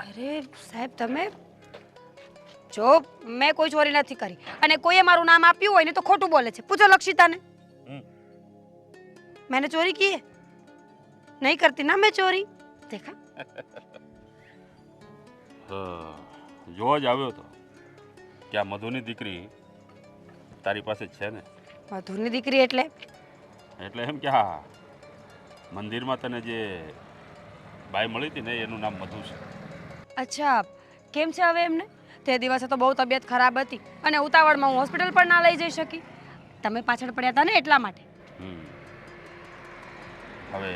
અરે સાહેબ, તમે જો મેં કોઈ ચોરી નથી કરી અને કોઈએ મારું નામ આપ્યું હોય ને તો ખોટું બોલે છે. પૂછો લક્ષિતાને. હમ. मैंने चोरी की है नहीं करती ना मैं चोरी. देखा જોવા જ આવ્યો હતો કે આ મધુની દીકરી તારી પાસે જ છે ને, મધુરની દીકરી એટલે એટલે એમ કે હા મંદિરમાં તને જે બાઈ મળી હતી ને એનું નામ મધુ છે. અચ્છા કેમ છે હવે એમને? તે દિવસે તો બહુ તબિયત ખરાબ હતી અને ઉતાવળમાં હું હોસ્પિટલ પણ ના લઈ જઈ શકી. તમે પાછળ પડ્યા હતા ને એટલા માટે. હમ. હવે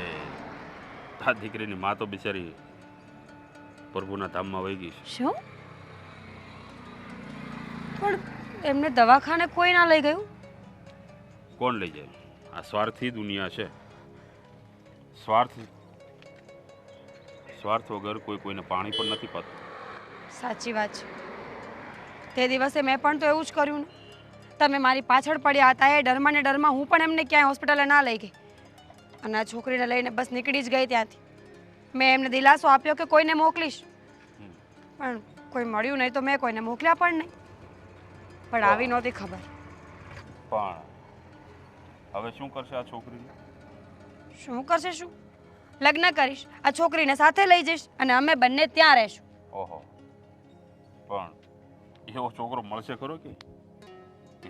આ દીકરીની માં તો બિચારી પ્રભુના ધામમાં વહી ગઈ છે. શું? પણ એમને દવાખાને કોઈ ના લઈ ગયું? કોણ લઈ જાય? આ સ્વાર્થી દુનિયા છે. સ્વાર્થ વગર કોઈ કોઈને પાણી પણ નથી પાતું. સાચી વાત છે. તે દિવસે મેં પણ તો એવું જ કર્યું ને. તમે મારી પાછળ પડ્યા હતા એ ડરમાં ને ડરમાં હું પણ એમને ક્યાંય હોસ્પિટલે ના લઈ ગઈ અને આ છોકરીને લઈને બસ નીકળી જ ગઈ ત્યાંથી. મેં એમને દિલાસો આપ્યો કે કોઈને મોકલીશ, પણ કોઈ મળ્યું નહીં તો મેં કોઈને મોકલ્યા પણ નહીં. પણ આવી નહોતી ખબર. પણ હવે શું કરશે આ છોકરી? શું કરશે? શું લગ્ન કરીશ, આ છોકરીને સાથે લઈ જઈશ અને અમે બંને ત્યાં રહેશું. ઓહો, પણ એવો છોકરો મળશે ખરો કે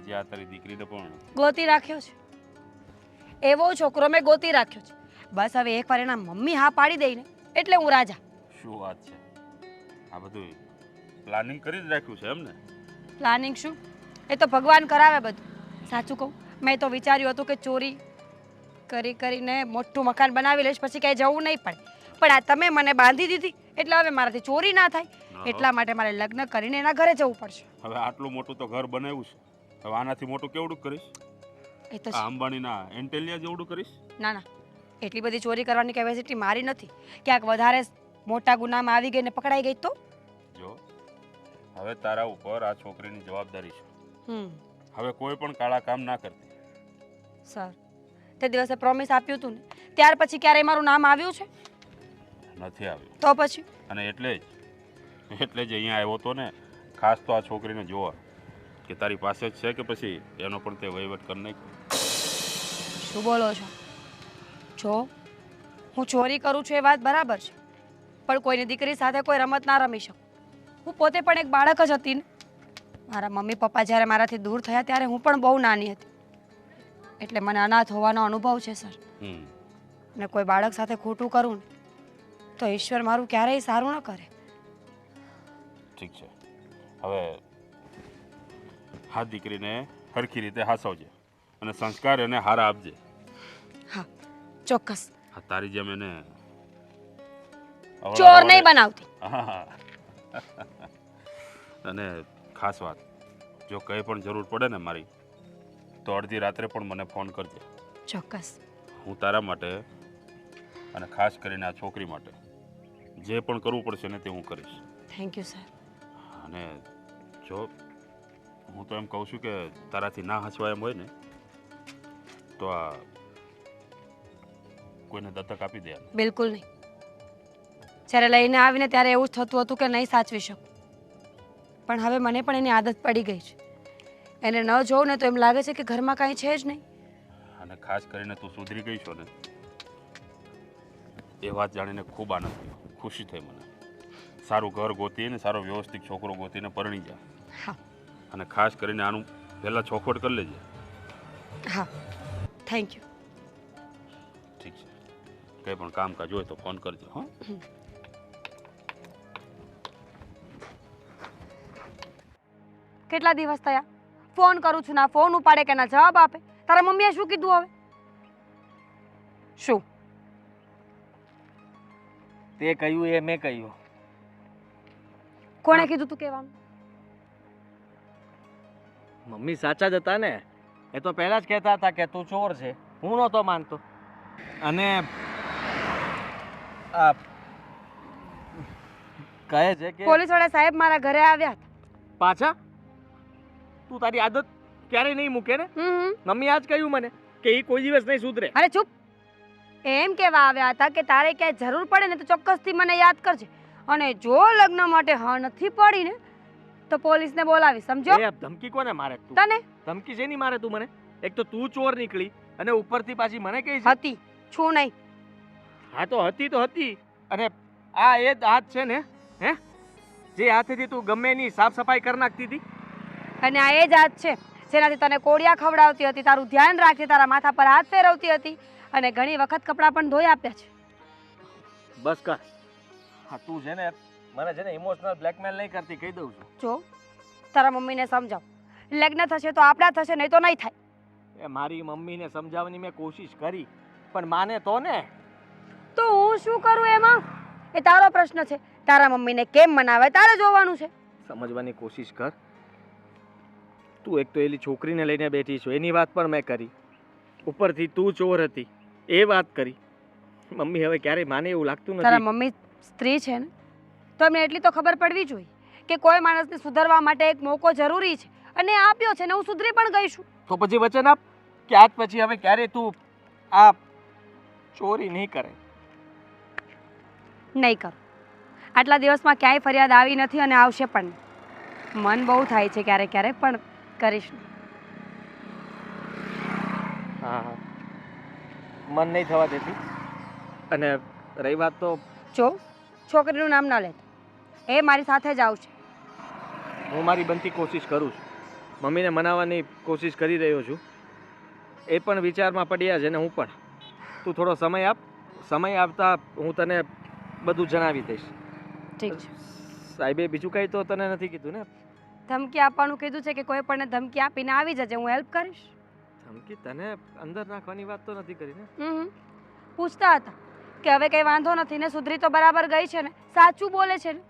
જે આ તારી દીકરીને પણ ગોતી રાખ્યો છે? એવો છોકરો મેં ગોતી રાખ્યો છે. બસ હવે એકવાર એના મમ્મી હા પાડી દઈને એટલે હું રાજા. શું વાત છે? આ બધું પ્લાનિંગ કરી જ રાખ્યું છે એમ ને? પ્લાનિંગ શું, એ તો ભગવાન કરાવે બધું. સાચું કહું, મેં તો વિચાર્યું હતું કે ચોરી કરીને મોટું મકાન બનાવી લઈશ, પછી ક્યાંય જવું નહીં પડે. પણ આ તમે મને બાંધી દીધી એટલે હવે મારાથી ચોરી ના થાય. એટલા માટે મારે લગ્ન કરીને એના ઘરે જવું પડશે. હવે આટલું મોટું તો ઘર બનાવ્યું છે, હવે આનાથી મોટું કેવડું કરીશ? એ તો આ અંબાણીના એન્ટેલિયા જેવડું કરીશ? ના ના, એટલી બધી ચોરી કરવાની કેપેસિટી મારી નથી. ક્યાંક વધારે મોટા ગુનામાં આવી ગઈ ને પકડાઈ ગઈ તો? જો હવે તારા ઉપર આ છોકરીની જવાબદારી છે. હમ હવે કોઈ પણ કાળા કામ ના કરતી. સર, તે દિવસે પ્રોમિસ આપ્યું હતું ને, ત્યાર પછી ક્યારેય મારું નામ આવ્યું છે? નથી આવ્યું. તો પછી અને એટલે જ અહીંયા આવ્યો હતો ને, ખાસ તો આ છોકરીને જોવા કે તારી પાસે જ છે કે પછી એનો પણ તે વહીવટ કરી નાખ્યો. શું બોલો છો? જો હું ચોરી કરું છું એ વાત બરાબર છે, પણ કોઈની દીકરી સાથે કોઈ રમત ના રમી શકું. હું પોતે પણ એક બાળક જ હતી ને. મારા મમ્મી પપ્પા જ્યારે મારાથી દૂર થયા ત્યારે હું પણ બહુ નાની હતી, એટલે મને અનાથ હોવાનો અનુભવ છે સર. અને કોઈ બાળક સાથે ખોટું કરું ને તો ઈશ્વર મારું ક્યારેય સારું ન કરે. ઠીક છે, હવે આ દીકરીને સરખી રીતે હાસવજે અને સંસ્કાર એને હારા આપજે. હા ચોક્કસ. હા, તારી જેમ એને ચોર નહીં બનાવતી. હા. અને ખાસ વાત, જો કંઈ પણ જરૂર પડે ને મારી, તો અડધી રાત્રે પણ મને ફોન કરજે. ચોક્કસ. હું તારા માટે અને ખાસ કરીને આ છોકરી માટે જે પણ કરવું પડશે ને તે હું કરીશ. Thank you sir. અને જો હું તો એમ કહું છું કે તારાથી ના હસવાય એમ હોય ને તો આ કોઈને દત્તક આપી દે. બિલકુલ નહીં. જ્યારે લઈને આવીને ત્યારે એવું જ થતું હતું કે નહીં સાચવી શકું, પણ હવે મને પણ એની આદત પડી ગઈ છે. એને ન જોઉં ને તો એમ લાગે છે કે ઘરમાં કાંઈ છે જ નહીં. અને ખાસ કરીને તું સુધરી ગઈ છો ને એ વાત જાણીને ખૂબ આનંદ થયો, ખુશી થઈ મને. સારું ઘર ગોતીને સારો વ્યવસ્થિત છોકરો ગોતીને પરણી જા. હા. અને ખાસ કરીને આનું પહેલાં ચોખવટ કરી લેજે. હા થેન્ક યુ. ઠીક છે, કંઈ પણ કામકાજ હોય તો ફોન કરજો. હા. કેટલા દિવસ થયા ફોન કરું છું, ના ફોન ઉપાડે કે ના જવાબ આપે. તારા મમ્મીએ શું કીધું હવે? શું તે કહ્યું એ મેં કહ્યું. કોણે કીધું તું કહેવાનું? મમ્મી સાચા જ હતા ને, એ તો પહેલા જ કહેતા હતા કે તું ચોર છે. હું નહોતો માનતો. અને આ કહે છે કે પોલીસ વાળા સાહેબ મારા ઘરે આવ્યા હતા. પાછા તું તારી આદત ક્યારે નહીં મૂકે ને. મમ્મી આજ કહ્યું મને કે એ કોઈ દિવસ નહીં સુધરે. અરે ચૂપ. એમ કહેવા આવ્યા હતા કે તારે ક્યાંય જરૂર પડે ને તો ચોક્કસથી મને યાદ કરજે, અને જો લગ્ન માટે હા નથી પડી ને તો પોલીસને બોલાવી, સમજો? એ ધમકી કોને મારે તું? તને ધમકી છે નહીં મારે તું મને? એક તો તું ચોર નીકળી અને ઉપરથી પાછી મને કહી છે. હતી છું નહીં. હા તો હતી અને આ એ જ હાથ છે ને હે જે હાથેથી તું ગમે એની સાફ સફાઈ કરી નાખતી હતી. અને આ એ જ હાથ છે જેનાથી તને કોડિયા ખવડાવતી હતી, તારું ધ્યાન રાખતી, તારા માથા પર હાથ ફેરવતી હતી અને ઘણી વખત કપડાં પણ ધોઈ આપ્યા છે. બસ કર. હા તું છે ને મને છે ને ઇમોશનલ બ્લેકમેલ નહીં કરતી, કહી દઉં છું. જો તારા મમ્મીને સમજાવ, લગ્ન થશે તો આપણા થશે, નહીં તો નહીં થાય. એ મારી મમ્મીને સમજાવવાની મેં કોશિશ કરી પણ માને તો ને. તો હું શું કરું એમાં? એ તારો પ્રશ્ન છે. તારા મમ્મીને કેમ મનાવે તારે જોવાનું છે. સમજવાની કોશિશ કર. તું એક તો એલી છોકરીને લઈને બેઠી છો એની વાત પણ મેં કરી, ઉપરથી તું ચોર હતી એ વાત કરી. મમ્મી હવે ક્યારેય માને એવું લાગતું તારા નથી. મમ્મી સ્ત્રી છે ને, તો એમને એટલી તો ખબર પડવી જોઈએ કે કોઈ માણસને સુધારવા માટે એક મોકો જરૂરી છે અને આપ્યો છે ને હું સુધરી પણ ગઈ છું. તો પછી વચન આપ કે આજ પછી હવે ક્યારે તું આ ચોરી નહીં કરે. નહીં કરું. આટલા દિવસમાં ક્યાંય ફરિયાદ આવી નથી અને આવશે પણ નહીં. મન બહુ થાય છે ક્યારેક ક્યારેક, પણ કરીશ નહીં. હા હા મન નહીં થવા દેતી. અને રહી વાત તો જો છોકરીનું નામ ના લેતો, એ મારી સાથે જ આવશે. હું મારી બનતી કોશિશ કરું છું, મમ્મીને મનાવવાની કોશિશ કરી રહ્યો છું. એ પણ વિચારમાં પડ્યા છે ને હું પણ. તું થોડો સમય આપ, સમય આપતા હું તને બધું જણાવી દઈશ. ઠીક છે. સાહેબે બીજું કંઈ તો તને નથી કીધું ને? ધમકી આપવાનું કીધું છે કે કોઈ પણ ધમકી આપીને આવી જજે, હું હેલ્પ કરીશ. ધમકી તને અંદર નાખવાની વાત તો નથી કરી ને? પૂછતા હતા કે હવે કંઈ વાંધો નથી ને, સુધરી તો બરાબર ગઈ છે ને, સાચું બોલે છે ને?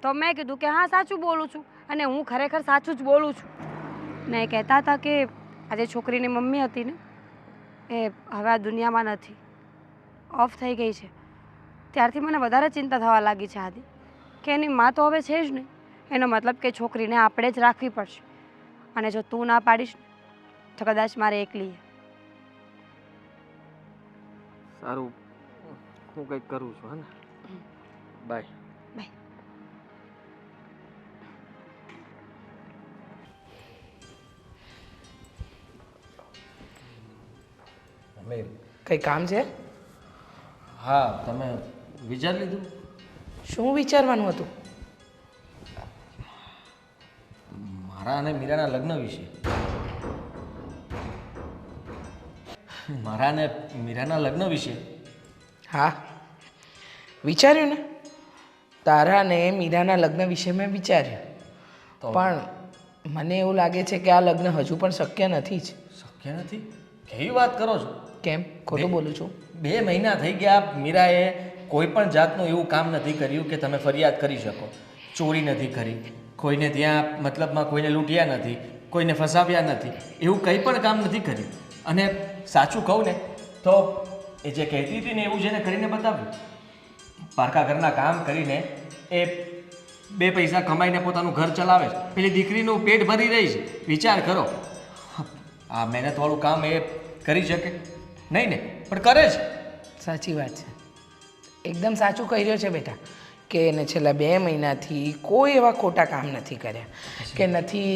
તો મેં કીધું કે હા સાચું બોલું છું અને હું ખરેખર સાચું જ બોલું છું. ને એ કહેતા હતા કે આજે છોકરીની મમ્મી હતી ને એ હવે આ દુનિયામાં નથી, ઓફ થઈ ગઈ છે. ત્યારથી મને વધારે ચિંતા થવા લાગી છે આદિ, કે એની માં તો હવે છે જ નહીં. એનો મતલબ કે છોકરીને આપણે જ રાખવી પડશે અને જો તું ના પાડીશ ને તો કદાચ મારે એકલી. સારું હું કંઈક કરું છું. હા ને, બાય. બાય. કંઈ કામ છે? હા તમે વિચારી લીધું? શું વિચારવાનું હતું? મારા અને મીરાના લગ્ન વિશે. મારા અને મીરાના લગ્ન વિશે. હા વિચાર્યું ને, તારા ને મીરાના લગ્ન વિશે મેં વિચાર્યું, પણ મને એવું લાગે છે કે આ લગ્ન હજુ પણ શક્ય નથી જ. શક્ય નથી? કેવી વાત કરો છો? કેમ ખોટું બોલું છું? 2 મહિના થઈ ગયા, મીરાએ કોઈ પણ જાતનું એવું કામ નથી કર્યું કે તમે ફરિયાદ કરી શકો. ચોરી નથી કરી, કોઈને ત્યાં મતલબમાં કોઈને લૂંટ્યા નથી, કોઈને ફસાવ્યા નથી, એવું કંઈ પણ કામ નથી કર્યું. અને સાચું કહું ને તો એ જે કહેતી હતી ને એવું જેને કરીને બતાવ્યું. પારકા ઘરના કામ કરીને એ 2 પૈસા કમાઈને પોતાનું ઘર ચલાવે છે, પેલી દીકરીનું પેટ ભરી રહી છે. વિચાર કરો, આ મહેનતવાળું કામ એ કરી શકે નહીં ને, પણ કરે છે. સાચી વાત છે, એકદમ સાચું કહી રહ્યો છે બેટા, કે એને છેલ્લા 2 મહિનાથી કોઈ એવા ખોટા કામ નથી કર્યા, કે નથી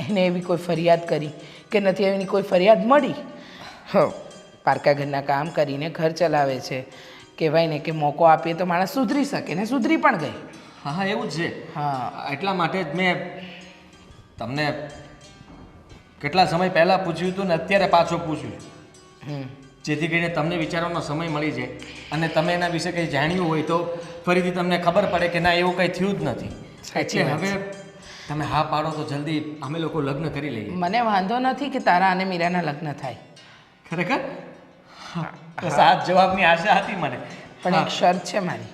એને એવી કોઈ ફરિયાદ કરી, કે નથી એની કોઈ ફરિયાદ મળી. પારકા ઘરના કામ કરીને ઘર ચલાવે છે. કહેવાય ને કે મોકો આપીએ તો માણસ સુધરી શકે, ને સુધરી પણ ગઈ. હા હા એવું જ છે. હા એટલા માટે જ મેં તમને કેટલા સમય પહેલાં પૂછ્યું હતું ને અત્યારે પાછો પૂછ્યું છું, જેથી કરીને તમને વિચારવાનો સમય મળી જાય અને તમે એના વિશે કંઈ જાણ્યું હોય તો ફરીથી તમને ખબર પડે કે ના એવું કંઈ થયું જ નથી. એટલે હવે તમે હા પાડો તો જલ્દી અમે લોકો લગ્ન કરી લઈએ. મને વાંધો નથી કે તારા અને મીરાના લગ્ન થાય. ખરેખર? તો સાત જવાબની આશા હતી મને. પણ એક શરત છે મારી.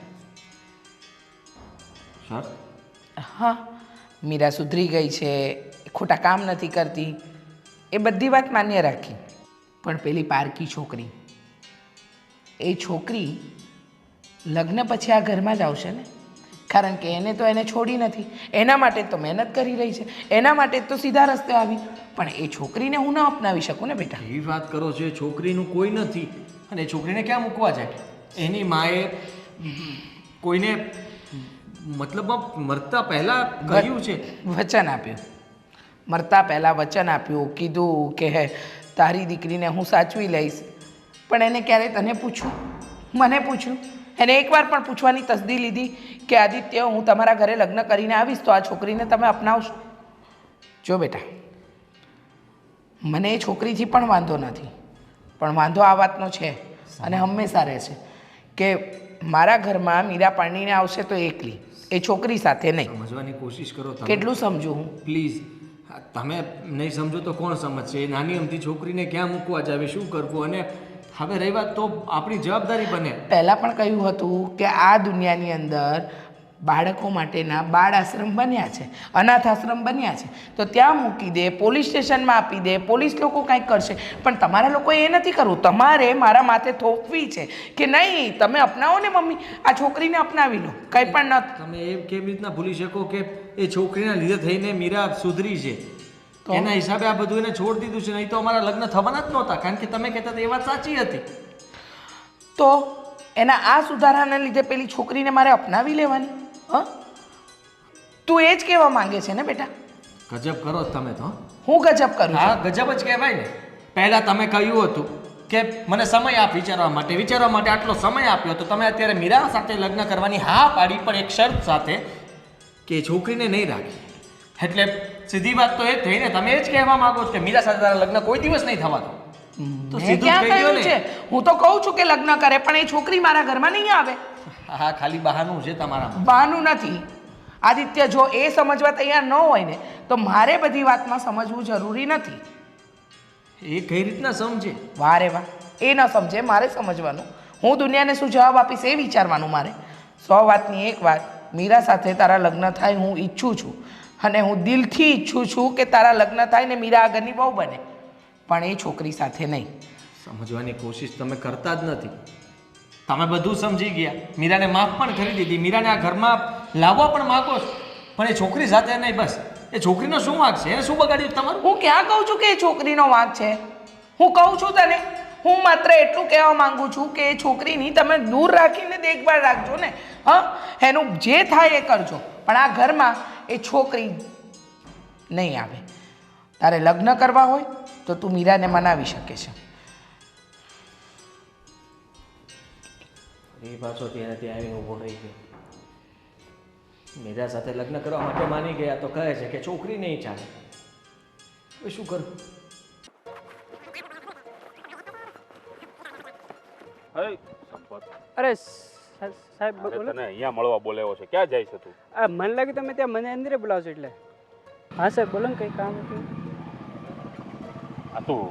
શરત? હા, મીરા સુધરી ગઈ છે, ખોટા કામ નથી કરતી, એ બધી વાત માન્ય રાખી, પણ પેલી પારકી છોકરી, એ છોકરી લગ્ન પછી આ ઘરમાં જ આવશે ને, કારણ કે એને તો એને છોડી નથી, એના માટે તો મહેનત કરી રહી છે, એના માટે તો સીધા રસ્તે આવી. પણ એ છોકરીને હું ન અપનાવી શકું ને બેટા. એવી વાત કરો છો, એ છોકરીનું કોઈ નથી અને એ છોકરીને ક્યાં મૂકવા જાય? એની માએ કોઈને મતલબમાં મરતા પહેલા કહ્યું છે. વચન આપ્યું. મરતા પહેલાં વચન આપ્યું, કીધું કે હે તારી દીકરીને હું સાચવી લઈશ. પણ એને ક્યારે તને પૂછ્યું? મને પૂછ્યું? એને એકવાર પણ પૂછવાની તસદી લીધી કે આદિત્ય હું તમારા ઘરે લગ્ન કરીને આવીશ તો આ છોકરીને તમે અપનાવશો? જો બેટા, મને એ છોકરીથી પણ વાંધો નથી, પણ વાંધો આ વાતનો છે અને હંમેશા રહે છે કે મારા ઘરમાં મીરા પરણીને આવશે તો એકલી, એ છોકરી સાથે નહીં. સમજવાની કોશિશ કરો તમે. કેટલું સમજું હું? પ્લીઝ, તમે નહીં સમજો તો કોણ સમજશે? એ નાની અમથી છોકરીને ક્યાં મૂકવા જાવે, શું કરવું? અને હવે રહી વાત તો આપણી જવાબદારી બને. પહેલાં પણ કહ્યું હતું કે આ દુનિયાની અંદર બાળકો માટેના બાળ આશ્રમ બન્યા છે, અનાથ આશ્રમ બન્યા છે, તો ત્યાં મૂકી દે, પોલીસ સ્ટેશનમાં આપી દે, પોલીસ લોકો કંઈક કરશે. પણ તમારા લોકોએ એ નથી કરવું. તમારે મારા માથે થોપવી છે કે નહીં તમે અપનાવો ને મમ્મી, આ છોકરીને અપનાવી લો, કંઈ પણ ન. તમે એ કેવી રીતના ભૂલી શકો કે એ છોકરીના લીધે થઈને મીરા સુધરી છે? એના હિસાબે આ બધું એને છોડ દીધું છે. નહીં તો અમારા લગ્ન થવાના જ નહોતા, કારણ કે તમે કહેતા હતા એ વાત સાચી હતી. તો એના આ સુધારાને લીધે પેલી છોકરીને મારે અપનાવી લેવાની? હ, તું એ જ કહેવા માંગે છે ને બેટા? ગજબ કરો તમે તો. હું ગજબ કરું? હા, ગજબ જ કહેવાય ને. પહેલા તમે કહ્યું હતું કે મને સમય આપ વિચારવા માટે આટલો સમય આપ્યો તો તમે અત્યારે મીરા સાથે લગ્ન કરવાની હા પાડી, પણ એક શરત સાથે કે છોકરીને નહીં રાખી. એટલે સીધી વાત તો એ થઈ ને, તમે એ જ કહેવા માંગો છો કે મીરા સાથે તારા લગ્ન કોઈ દિવસ નહીં થવા દો. તો મેં સીધું જ ક્યાં કહી દો કહ્યું ને. છે? હું તો કહું છું કે લગ્ન કરે, પણ એ છોકરી મારા ઘરમાં નહીં આવે. હા, ખાલી બહાનું છે તમારામાં. બહાનું નથી આદિત્ય. જો એ સમજવા તૈયાર ન હોય ને તો મારે બધી વાતમાં સમજવું જરૂરી નથી. એ કઈ રીતના સમજે? વાહ રે વાહ, એ ન સમજે, મારે સમજવાનું. હું દુનિયાને શું જવાબ આપીશ એ વિચારવાનું મારે. 100 વાતની એક વાત, મીરા સાથે તારા લગ્ન થાય હું ઈચ્છું છું, અને હું દિલથી ઈચ્છું છું કે તારા લગ્ન થાય ને મીરા આગળની બહુ બને, પણ એ છોકરી સાથે નહીં. સમજવાની કોશિશ તમે કરતા જ નથી. તમે બધું સમજી ગયા, મીરાને માફ પણ કરી દીધી, મીરાને આ ઘરમાં લાવવા પણ માગો છો, પણ એ છોકરી સાથે નહીં. બસ એ છોકરીનો શું વાંક છે? એને શું બગાડ્યું તમારું? હું ક્યાં કહું છું કે એ છોકરીનો વાંક છે? હું કહું છું તને, હું માત્ર એટલું કહેવા માંગુ છું કે એ છોકરીની તમે દૂર રાખીને દેખભાળ રાખજો ને. હા, એનું જે થાય એ કરજો, પણ આ ઘરમાં એ છોકરી નહીં આવે. તારે લગ્ન કરવા હોય તો તું મીરાને મનાવી શકે છે. એ પાછો ત્યાં આવીને ઊભો રહી ગયો. મીરા સાથે લગ્ન કરવા માટે માની ગયા તો કહે છે કે છોકરી નહીં ચાલે. હવે શું કરું? અરે સાહેબ બોલો. તને અહીંયા મળવા બોલાવ્યો છે, ક્યાં જાય છે તું? મને લાગે તમે ત્યાં મને અંદર બોલાવશો એટલે. હા સાહેબ બોલો ને, કંઈ કામ હતું? આ તું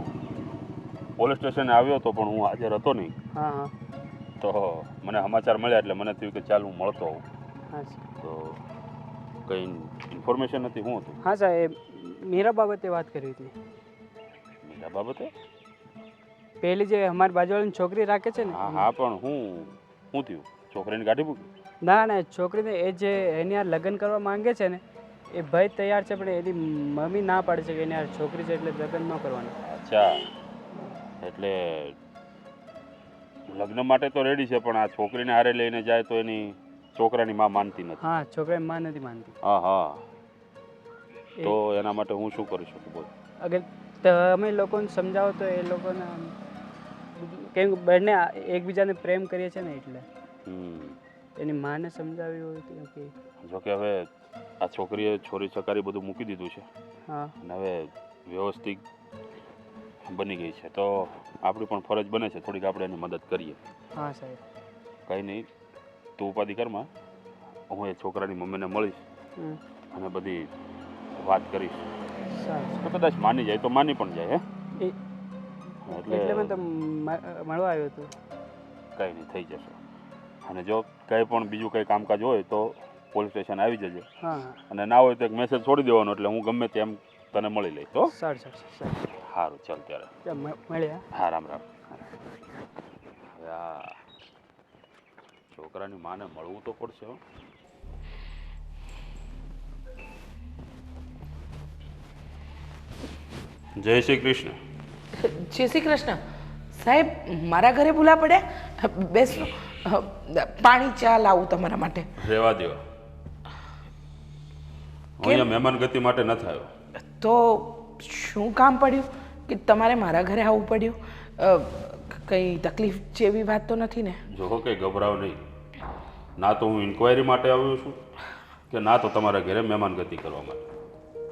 પોલીસ સ્ટેશને આવ્યો હતો પણ હું હાજર હતો નહીં. હા હા તો મને સમાચાર મળ્યા એટલે મને થયું કે ચાલ હું મળતો આવું. હા તો કંઈ ઇન્ફોર્મેશન હતી? શું હતું? હા સાહેબ, મીરા બાબતે વાત કરી હતી. મીરા બાબતે? પેલી જે અમારી બાજુવાળાની છોકરી રાખે છે ને. હા હા, પણ શું થયું? છોકરીને કાઢી મૂકી? ના ના, છોકરીને એ જે એની યાર લગ્ન કરવા માંગે છે ને, એ ભાઈ તૈયાર છે, પણ એની મમ્મી ના પાડે છે કે એની યાર છોકરી છે એટલે લગ્ન ન કરવાનું. અચ્છા, એટલે લગ્ન માટે તો રેડી છે, પણ આ છોકરીને હારે લઈને જાય તો એની છોકરાની માં માનતી નથી. હા, છોકરાની માં નથી માનતી. હા હા, તો એના માટે હું શું કરી શકું? બોલ. અગર તમે લોકોને સમજાવો તો એ લોકોને, કેમ કે બંને એકબીજાને પ્રેમ કરીએ છીએ ને એટલે એની માને સમજાવી હોય તો કે. જો કે હવે આ છોકરીએ છોરી છકારી બધું મૂકી દીધું છે. હા, અને હવે વ્યવસ્થિત બની ગઈ છે, તો આપણી પણ ફરજ બને છે થોડીક આપણે એની મદદ કરીએ. હા સાહેબ. કંઈ નહીં, તું ઉપાધિ કરમાં, હું એ છોકરાની મમ્મીને મળીશ અને બધી વાત કરીશ. સારું. તો કદાચ માની જાય તો માની પણ જાય. હે, એટલે મેં તો મળવા આવ્યો હતો. કંઈ નહીં, થઈ જશે. અને જો કંઈ પણ બીજું કંઈ કામકાજ હોય તો પોલીસ સ્ટેશન આવી જજે. હા, અને ના હોય તો એક મેસેજ છોડી દેવાનો, એટલે હું ગમે તેમ તને મળી લઈશ. તો સારું સારું સારું. સારું, ચાલ ત્યારે. મળ્યા. હા, રામ રામ. હવે આ છોકરાની માને મળવું તો પડશે. હો, જય શ્રી કૃષ્ણ. જય શ્રી કૃષ્ણ. સાહેબ, મારા ઘરે ભૂલા પડ્યા? બેસો, પાણી ચા લાવું તમારા માટે. રહેવા દો, હું અહીંયા મહેમાન ગતિ માટે નથી આવ્યો. તો શું કામ પડ્યું કે તમારે મારા ઘરે આવવું પડ્યું? કંઈ તકલીફ જેવી વાત તો નથી ને? જો કંઈ ગભરાવ નહીં. ના તો હું ઇન્ક્વાયરી માટે આવ્યો છું કે ના તો તમારા ઘરે મહેમાન ગતિ કરવા માટે.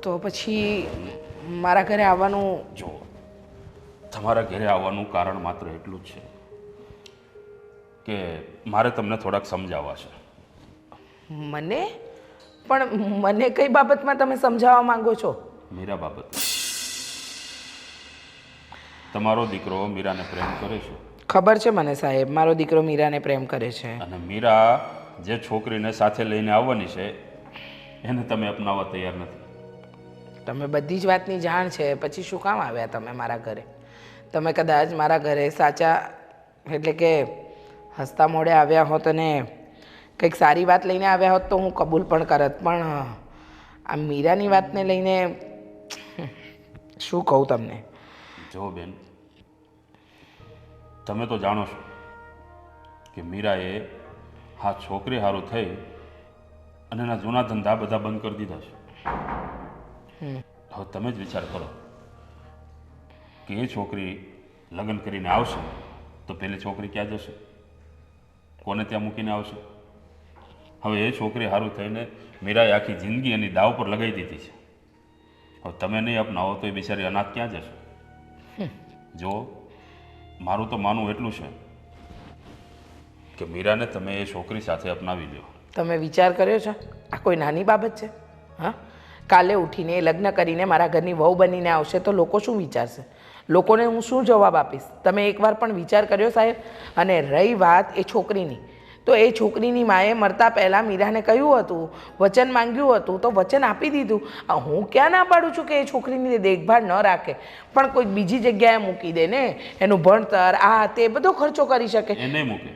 તો પછી મારા ઘરે આવવાનું? જો તમારા ઘરે આવવાનું કારણ માત્ર એટલું જ છે કે મારે તમને થોડાક સમજાવવા છે. મને? પણ મને કઈ બાબતમાં તમે સમજાવવા માંગો છો? મીરા બાબત. તમારો દીકરો મીરાને પ્રેમ કરે છે. ખબર છે મને સાહેબ, મારો દીકરો મીરાને પ્રેમ કરે છે. અને મીરા જે છોકરીને સાથે લઈને આવવાની છે એને તમે અપનાવવા તૈયાર નથી. તમે બધી જ વાતની જાણ છે, પછી શું કામ આવ્યા તમે મારા ઘરે? તમે કદાચ મારા ઘરે સાચા એટલે કે હસતા મોડે આવ્યા હોત અને કંઈક સારી વાત લઈને આવ્યા હોત તો હું કબૂલ પણ કરત, પણ આ મીરાની વાતને લઈને શું કહું તમને? જો બેન, તમે તો જાણો છો કે મીરાએ હા છોકરી સારું થઈ અને એના જૂના ધંધા બધા બંધ કરી દીધા છે. હવે તમે જ વિચાર કરો કે એ છોકરી લગ્ન કરીને આવશે તો પેલી છોકરી ક્યાં જશે? કોને ત્યાં મૂકીને આવશે? હવે એ છોકરી સારું થઈને મીરાએ આખી જિંદગી એની દાવ પર લગાવી દીધી છે. હવે તમે નહીં અપનાવો તો એ બિચારી અનાથ ક્યાં જશે? જો મારું તો માનવું એટલું છે કે મીરાને તમે એ છોકરી સાથે અપનાવી લો. તમે વિચાર કર્યો છે? આ કોઈ નાની બાબત છે? હા, કાલે ઉઠીને લગ્ન કરીને મારા ઘરની વહુ બનીને આવશે તો લોકો શું વિચારશે? લોકોને હું શું જવાબ આપીશ? તમે એકવાર પણ વિચાર કર્યો સાહેબ? અને રહી વાત એ છોકરીની, તો એ છોકરીની માએ મરતા પહેલાં મીરાને કહ્યું હતું, વચન માંગ્યું હતું, તો વચન આપી દીધું. હું ક્યાં ના પાડું છું કે એ છોકરીની દેખભાળ ન રાખે, પણ કોઈ બીજી જગ્યાએ મૂકી દે ને, એનું ભણતર આ તે બધો ખર્ચો કરી શકે. એ નહીં મૂકે,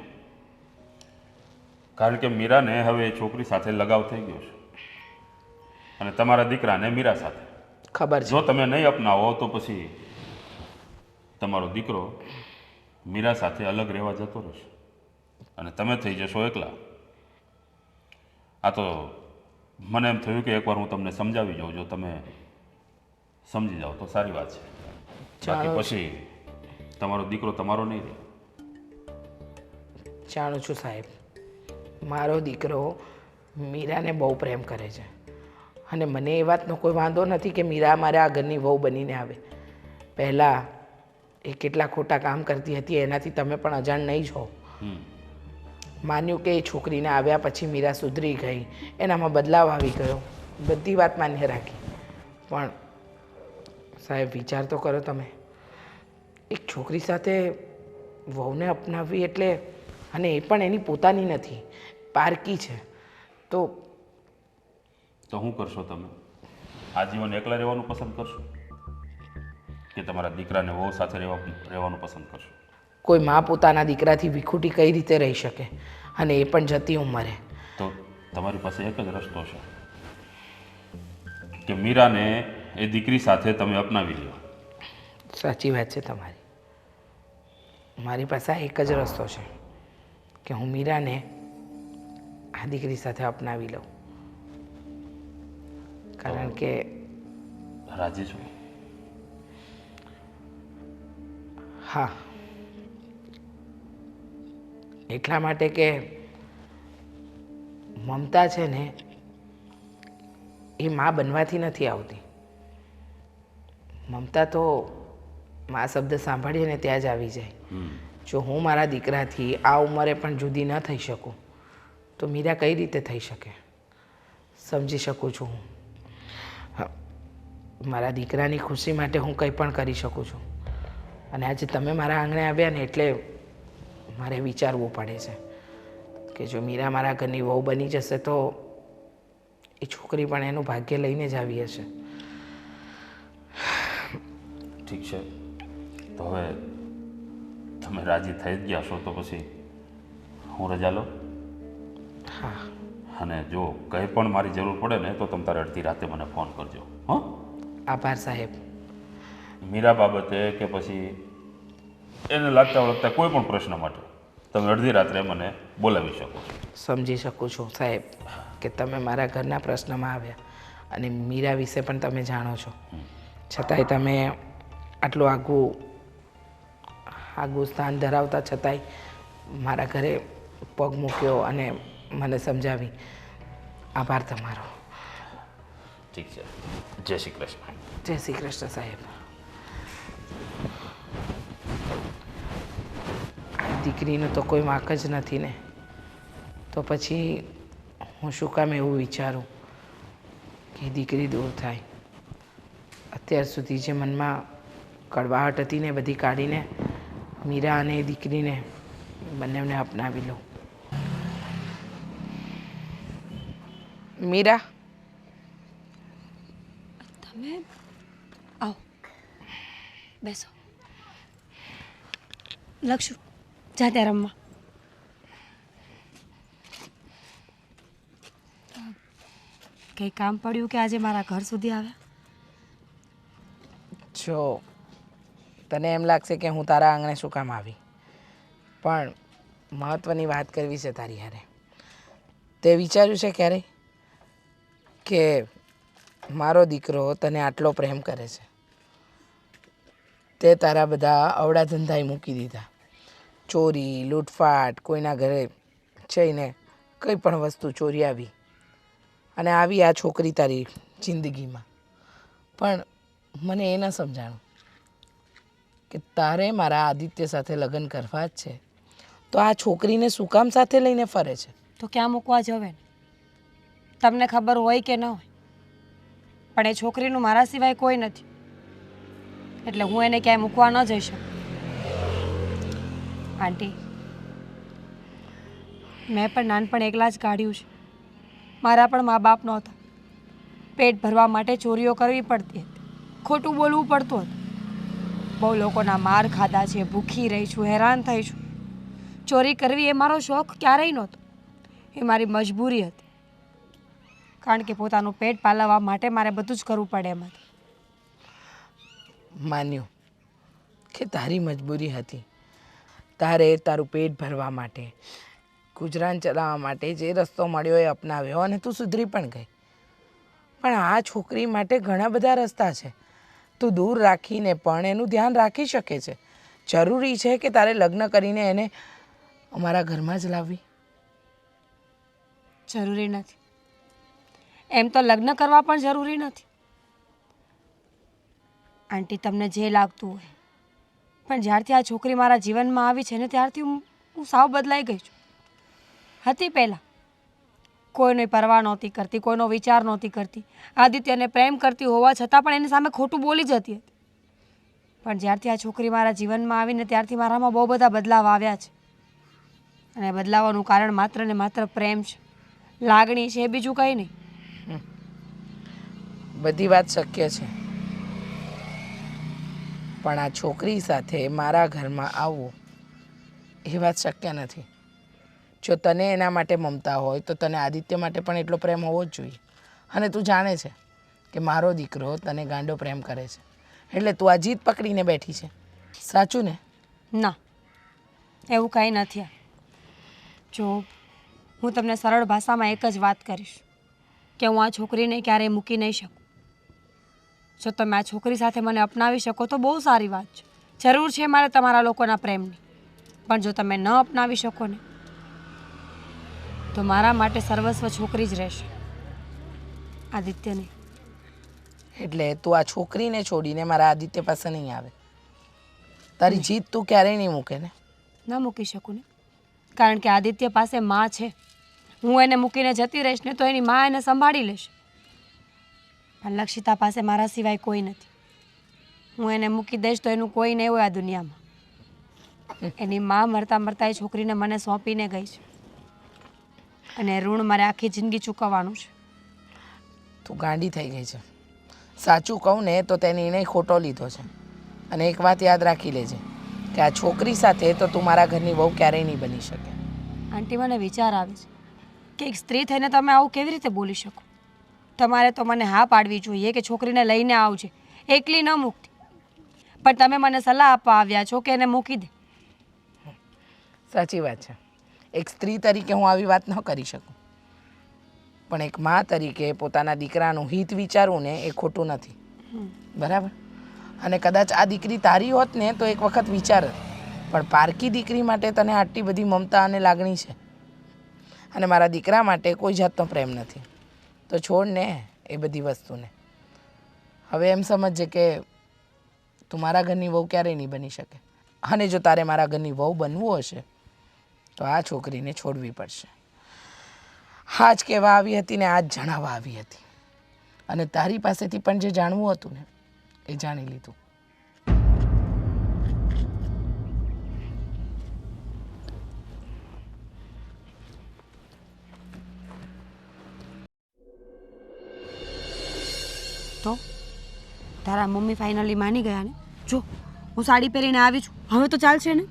કારણ કે મીરાને હવે એ છોકરી સાથે લગાવ થઈ ગયો છે અને તમારા દીકરાને મીરા સાથે. ખબર છે. જો તમે નહીં અપનાવો તો પછી તમારો દીકરો મીરા સાથે અલગ રહેવા જતો રહેશે અને તમે થઈ જશો એકલા. આ તો મને એમ થયું કે એકવાર હું તમને સમજાવી જાઉં, જો તમે સમજી જાઓ તો સારી વાત છે. બાકી પછી તમારો દીકરો તમારો નહીં રહે. જાણું છું સાહેબ, મારો દીકરો મીરાને બહુ પ્રેમ કરે છે અને મને એ વાતનો કોઈ વાંધો નથી કે મીરા મારા આ ઘરની વહુ બનીને આવે. પહેલાં એ કેટલા ખોટા કામ કરતી હતી એનાથી તમે પણ અજાણ નહીં છો. માન્યું કે એ છોકરીને આવ્યા પછી મીરા સુધરી ગઈ, એનામાં બદલાવ આવી ગયો, બધી વાત માન્ય રાખી. પણ સાહેબ વિચાર તો કરો તમે, એક છોકરી સાથે વહુને અપનાવવી એટલે, અને એ પણ એની પોતાની નથી, પારકી છે, તો શું કરશો તમે? આજીવન એકલા રહેવાનું પસંદ કરશો કે તમારા દીકરાને વહુ સાથે રહેવાનું પસંદ કરશો? કોઈ મા પોતાના દીકરાથી વિખૂટી કઈ રીતે રહી શકે, અને એ પણ જતી ઉંમરે? તો તમારી પાસે એક જ રસ્તો છે કે મીરાને એ દીકરી સાથે તમે અપનાવી લો. સાચી વાત છે તમારી. મારી પાસે આ એક જ રસ્તો છે કે હું મીરાને આ દીકરી સાથે અપનાવી લઉં. કારણ કે રાજી છો? હા, એટલા માટે કે મમતા છે ને એ મા બનવાથી નથી આવતી. મમતા તો મા શબ્દ સાંભળીએ ને ત્યાં જ આવી જાય. જો હું મારા દીકરાથી આ ઉંમરે પણ જુદી ન થઈ શકું તો મીરા કઈ રીતે થઈ શકે? સમજી શકું છું હું. મારા દીકરાની ખુશી માટે હું કંઈ પણ કરી શકું છું. અને આજે તમે મારા આંગણે આવ્યા ને એટલે મારે વિચારવું પડે છે કે જો મીરા મારા ઘરની વહુ બની જશે તો એ છોકરી પણ એનું ભાગ્ય લઈને જ આવી હશે. ઠીક છે, તો હવે તમે રાજી થઈ જ ગયા છો તો પછી હું રજા લઉં. હા, અને જો કંઈ પણ મારી જરૂર પડે ને તો તમે તારે અડધી રાતે મને ફોન કરજો. હં? આભાર સાહેબ. મીરા બાબતે કે પછી એને લાગતા વળગતા કોઈ પણ પ્રશ્ન માટે તમે અડધી રાત્રે મને બોલાવી શકો છો. સમજી શકું છું સાહેબ કે તમે મારા ઘરના પ્રશ્નમાં આવ્યા અને મીરા વિશે પણ તમે જાણો છો, છતાંય તમે આટલું આગું સ્થાન ધરાવતા છતાંય મારા ઘરે પગ મૂક્યો અને મને સમજાવી. આભાર તમારો. ઠીક છે. જય શ્રી કૃષ્ણ. જય શ્રી કૃષ્ણ સાહેબ. આ દીકરીનું તો કોઈ વાંક જ નથી ને, તો પછી હું શું કામ એવું વિચારું કે દીકરી દૂર થાય. અત્યાર સુધી જે મનમાં કડવાહટ હતી ને બધી કાઢીને મીરા અને એ દીકરીને બંનેને અપનાવી લઉં. મીરા, તમે આવો, બેસો. લક્ષુ, જા ત્યાં રમવા. કંઈ કામ પડ્યું કે આજે મારા ઘર સુધી આવ્યા? જો તને એમ લાગશે કે હું તારા આંગણે શું કામ આવી, પણ મહત્ત્વની વાત કરવી છે તારી હારે. તે વિચાર્યું છે ક્યારેય કે મારો દીકરો તને આટલો પ્રેમ કરે છે, તે તારા બધા અવળા ધંધાએ મૂકી દીધા, ચોરી, લૂંટફાટ, કોઈના ઘરે જઈને કંઈ પણ વસ્તુ ચોરી આવી અને આવી આ છોકરી તારી જિંદગીમાં. પણ મને એ ન સમજાણું કે તારે મારા આદિત્ય સાથે લગ્ન કરવા જ છે, તો આ છોકરીને શું કામ સાથે લઈને ફરે છે? તો ક્યાં મૂકવા જવે ને? તમને ખબર હોય કે ન હોય, પણ એ છોકરીનું મારા સિવાય કોઈ નથી, એટલે હું એને ક્યાંય મૂકવા ન જઈ શકું. આંટી, મેં પણ નાનપણ એકલા જ કાઢ્યું છે. મારા પણ મા બાપ નહોતા. પેટ ભરવા માટે ચોરીઓ કરવી પડતી હતી, ખોટું બોલવું પડતું હતું. બહુ લોકોના માર ખાધા છે, ભૂખી રહી છું, હેરાન થઈ છું. ચોરી કરવી એ મારો શોખ ક્યારેય નહોતો, એ મારી મજબૂરી હતી. કારણ કે પોતાનું પેટ પાલવવા માટે મારે બધું જ કરવું પડે એમ હતું. માન્યું કે તારી મજબૂરી હતી, તારે તારું પેટ ભરવા માટે, ગુજરાન ચલાવવા માટે જે રસ્તો મળ્યો એ અપનાવ્યો અને તું સુધરી પણ ગઈ. પણ આ છોકરી માટે ઘણા બધા રસ્તા છે. તું દૂર રાખીને પણ એનું ધ્યાન રાખી શકે છે. જરૂરી છે કે તારે લગ્ન કરીને એને અમારા ઘરમાં જ લાવવી? જરૂરી નથી. એમ તો લગ્ન કરવા પણ જરૂરી નથી. આંટી, તમને જે લાગતું હોય, પણ જ્યારથી આ છોકરી મારા જીવનમાં આવી છે ને ત્યારથી હું સાવ બદલાઈ ગઈ છું. હતી પહેલાં કોઈની પરવા નહોતી કરતી, કોઈનો વિચાર નહોતી કરતી, આદિત્યને પ્રેમ કરતી હોવા છતાં પણ એની સામે ખોટું બોલી જતી હતી. પણ જ્યારથી આ છોકરી મારા જીવનમાં આવીને ત્યારથી મારામાં બહુ બધા બદલાવ આવ્યા છે. અને બદલાવાનું કારણ માત્ર ને માત્ર પ્રેમ છે, લાગણી છે, બીજું કંઈ નહીં. બધી વાત શક્ય છે, પણ આ છોકરી સાથે મારા ઘરમાં આવવું એ વાત શક્ય નથી. જો તને એના માટે મમતા હોય તો તને આદિત્ય માટે પણ એટલો પ્રેમ હોવો જ જોઈએ. અને તું જાણે છે કે મારો દીકરો તને ગાંડો પ્રેમ કરે છે, એટલે તું આ જીદ પકડીને બેઠી છે. સાચું ને? ના, એવું કંઈ નથી. જો હું તમને સરળ ભાષામાં એક જ વાત કરીશ કે હું આ છોકરીને ક્યારેય મૂકી નહીં શકું. જો તમે આ છોકરી સાથે મને અપનાવી શકો તો બહુ સારી વાત છે. જરૂર છે મારે તમારા લોકોના પ્રેમની, પણ જો તમે ન અપનાવી શકો ને તો મારા માટે સર્વસ્વ છોકરી જ રહેશે, આદિત્ય નહીં. એટલે તું આ છોકરીને છોડીને મારા આદિત્ય પાસે નહીં આવે? તારી જીદ તું ક્યારેય નહીં મૂકે ને? ન મૂકી શકું ને, કારણ કે આદિત્ય પાસે માં છે. હું એને મૂકીને જતી રહીશ ને તો એની માં એને સંભાળી લેશે. પણ લક્ષિતા પાસે મારા સિવાય કોઈ નથી. હું એને મૂકી દઈશ તો એનું કોઈ નહીં હોય આ દુનિયામાં. એની માં મરતા મરતા એ છોકરીને મને સોંપીને ગઈ છે, અને ઋણ મારે આખી જિંદગી ચૂકવવાનું છે. તું ગાંડી થઈ ગઈ છે. સાચું કહું ને તો તે નિર્ણય ખોટો લીધો છે. અને એક વાત યાદ રાખી લેજે કે આ છોકરી સાથે તો તું મારા ઘરની વહુ ક્યારેય નહીં બની શકે. આંટી, મને વિચાર આવે છે કે એક સ્ત્રી થઈને તમે આવું કેવી રીતે બોલી શકો? તમારે તો મને હા પાડવી જોઈએ કે છોકરીને લઈને આવજે, એકલી ન મૂકતી. પણ તમે મને સલાહ આપવા આવ્યા છો કે એને મૂકી દે. સાચી વાત છે. એક સ્ત્રી તરીકે હું આવી વાત ન કરી શકું. પણ એક મા તરીકે પોતાના દીકરાનું હિત વિચારવું ને એ ખોટું નથી, બરાબર? અને કદાચ આ દીકરી તારી હોત ને તો એક વખત વિચાર, પણ પારકી દીકરી માટે તને આટલી બધી મમતા અને લાગણી છે, અને મારા દીકરા માટે કોઈ જાતનો પ્રેમ નથી, તો છોડ ને એ બધી વસ્તુને. હવે એમ સમજજે કે તું મારા ઘરની વહુ ક્યારેય નહીં બની શકે, અને જો તારે મારા ઘરની વહુ બનવું હશે તો આ છોકરીને છોડવી પડશે. આ જ કહેવા આવી હતી ને આ જ જણાવવા આવી હતી, અને તારી પાસેથી પણ જે જાણવું હતું ને એ જાણી લીધું. તો તારા મમ્મી ફાઇનલી માની ગયા ને? જો હું સાડી પહેરીને આવી છું, હવે તો ચાલશે ને?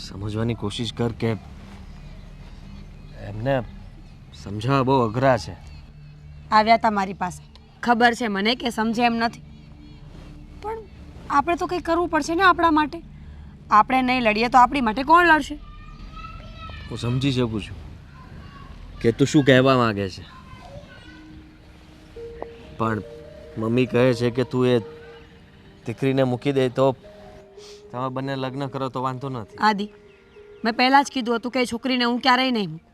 સમજવાની કોશિશ કર કે એમને સમજાવવા બહુ અઘરા છે. આવ્યા તા મારી પાસે, ખબર છે મને કે સમજે એમ નથી, પણ આપણે તો કંઈ કરવું પડશે ને આપણા માટે. આપણે નહીં લડીએ તો આપણી માટે કોણ લડશે? હું સમજી શકું છું કે તું શું કહેવા માંગે છે, પણ મમ્મી કહે છે કે તું એ દીકરીને મૂકી દે તો તમે બંને લગ્ન કરો તો વાંધો નથી. આદિ, મેં પહેલાં જ કીધું હતું કે એ છોકરીને હું ક્યારેય નહીં મૂકું.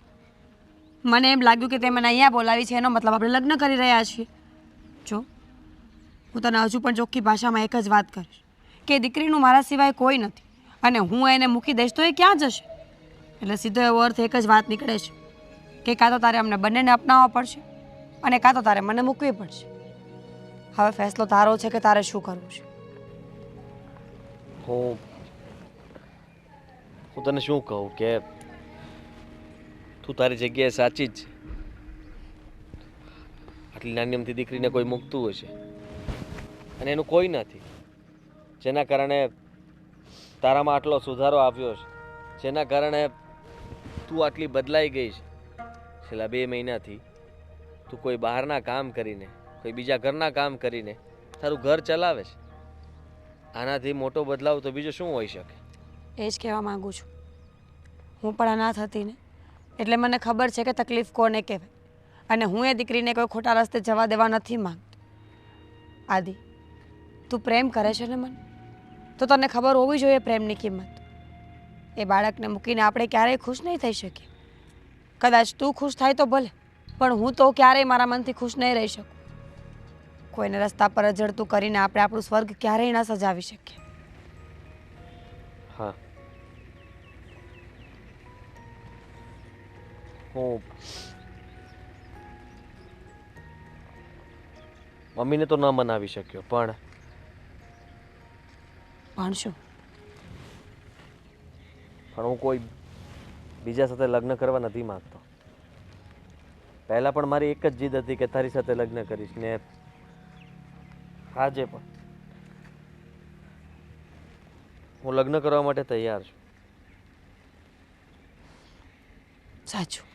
મને એમ લાગ્યું કે તે મને અહીંયા બોલાવી છે, એનો મતલબ આપણે લગ્ન કરી રહ્યા છીએ. જો હું તને હજુ પણ ચોખ્ખી ભાષામાં એક જ વાત કરીશ કે દીકરીનું મારા સિવાય કોઈ નથી, અને હું એને મૂકી દઈશ તો એ ક્યાં જશે? એટલે સીધો એવો અર્થ એક જ વાત નીકળે છે કે કાં તો તારે અમને બંનેને અપનાવવા પડશે, અને કાં તો તારે મને મૂકવી પડશે. હવે ફેસલો તારો છે કે તારે શું કરવું છે. હું તને શું કહું કે તું તારી જગ્યાએ સાચી જ છે. આટલી નાની અમથી દીકરીને કોઈ મૂકતું હશે અને એનું કોઈ નથી, જેના કારણે તારામાં આટલો સુધારો આવ્યો છે, જેના કારણે તું આટલી બદલાઈ ગઈ છે. છેલ્લા 2 મહિનાથી તું કોઈ બહારના કામ કરીને, કોઈ બીજા ઘરના કામ કરીને તારું ઘર ચલાવે છે. આનાથી મોટો બદલાવ તો બીજો શું હોઈ શકે? એ જ કહેવા માગું છું. હું પણ અનાથ હતી ને, એટલે મને ખબર છે કે તકલીફ કોને કહેવાય, અને હું એ દીકરીને કોઈ ખોટા રસ્તે જવા દેવા નથી માંગતો. આદિ, તું પ્રેમ કરે છે ને મને, તો તને ખબર હોવી જોઈએ પ્રેમની કિંમત. એ બાળકને મૂકીને આપણે ક્યારેય ખુશ નહીં થઈ શકીએ. કદાચ તું ખુશ થાય તો ભલે, પણ હું તો ક્યારેય મારા મનથી ખુશ નહીં રહી શકું. કોઈને રસ્તા પર રજડતું કરીને આપણે આપણું સ્વર્ગ ક્યારેય ના સજાવી શકીએ. હા, હું મમ્મીને તો ન મનાવી શક્યો, પણ શું? હું કોઈ બીજા સાથે લગ્ન કરવા નથી માંગતો. પહેલાં પણ મારી એક જ જીદ હતી કે તારી સાથે લગ્ન કરીશ, ને આજે પણ હું લગ્ન કરવા માટે તૈયાર છું. સાચું.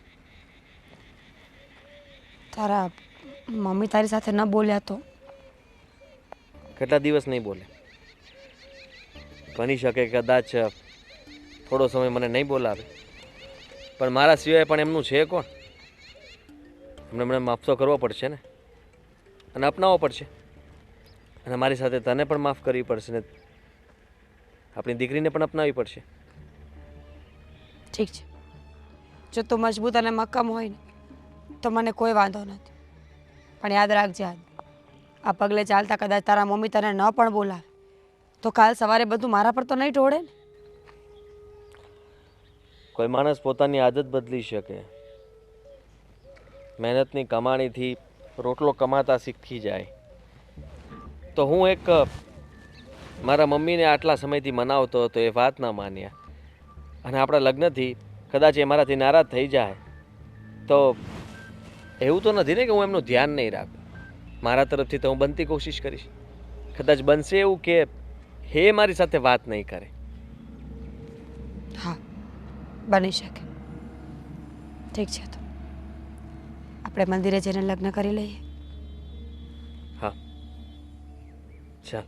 તારા મમ્મી તારી સાથે ન બોલ્યા તો? કેટલા દિવસ નહીં બોલે. બની શકે કદાચ થોડો સમય મને નહીં બોલાવે, પણ મારા સિવાય પણ એમનું છે કોણ? એમને મને માફ તો કરવો પડશે ને, અને અપનાવવો પડશે, અને મારી સાથે તને પણ માફ કરવી પડશે ને આપણી દીકરીને પણ અપનાવવી પડશે. ઠીક છે, જો તું મજબૂત અને મક્કમ હોય ને તો મને કોઈ વાંધો નથી, પણ યાદ રાખજે આ પગલે ચાલતા કદાચ તારા મમ્મી તને ન પણ બોલાવે તો કાલ સવારે બધું મારા પર તો નહીં ઢોળે ને. કોઈ માણસ પોતાની આદત બદલી શકે, મહેનતની કમાણીથી રોટલો કમાતા શીખી જાય, તો હું એક મારા મમ્મીને આટલા સમયથી મનાવતો હતો, એ વાત ના માન્યા, અને આપણા લગ્નથી કદાચ એ મારાથી નારાજ થઈ જાય તો એવું તો નથી ને કે હું એમનું ધ્યાન નહીં રાખું. મારા તરફથી તો હું બનતી કોશિશ કરીશ. કદાચ બનશે એવું કે હે મારી સાથે વાત નહીં કરે. હા, બની શકે. ઠીક છે, તો આપણે મંદિરે જઈને લગ્ન કરી લઈએ. હા, ચાલ.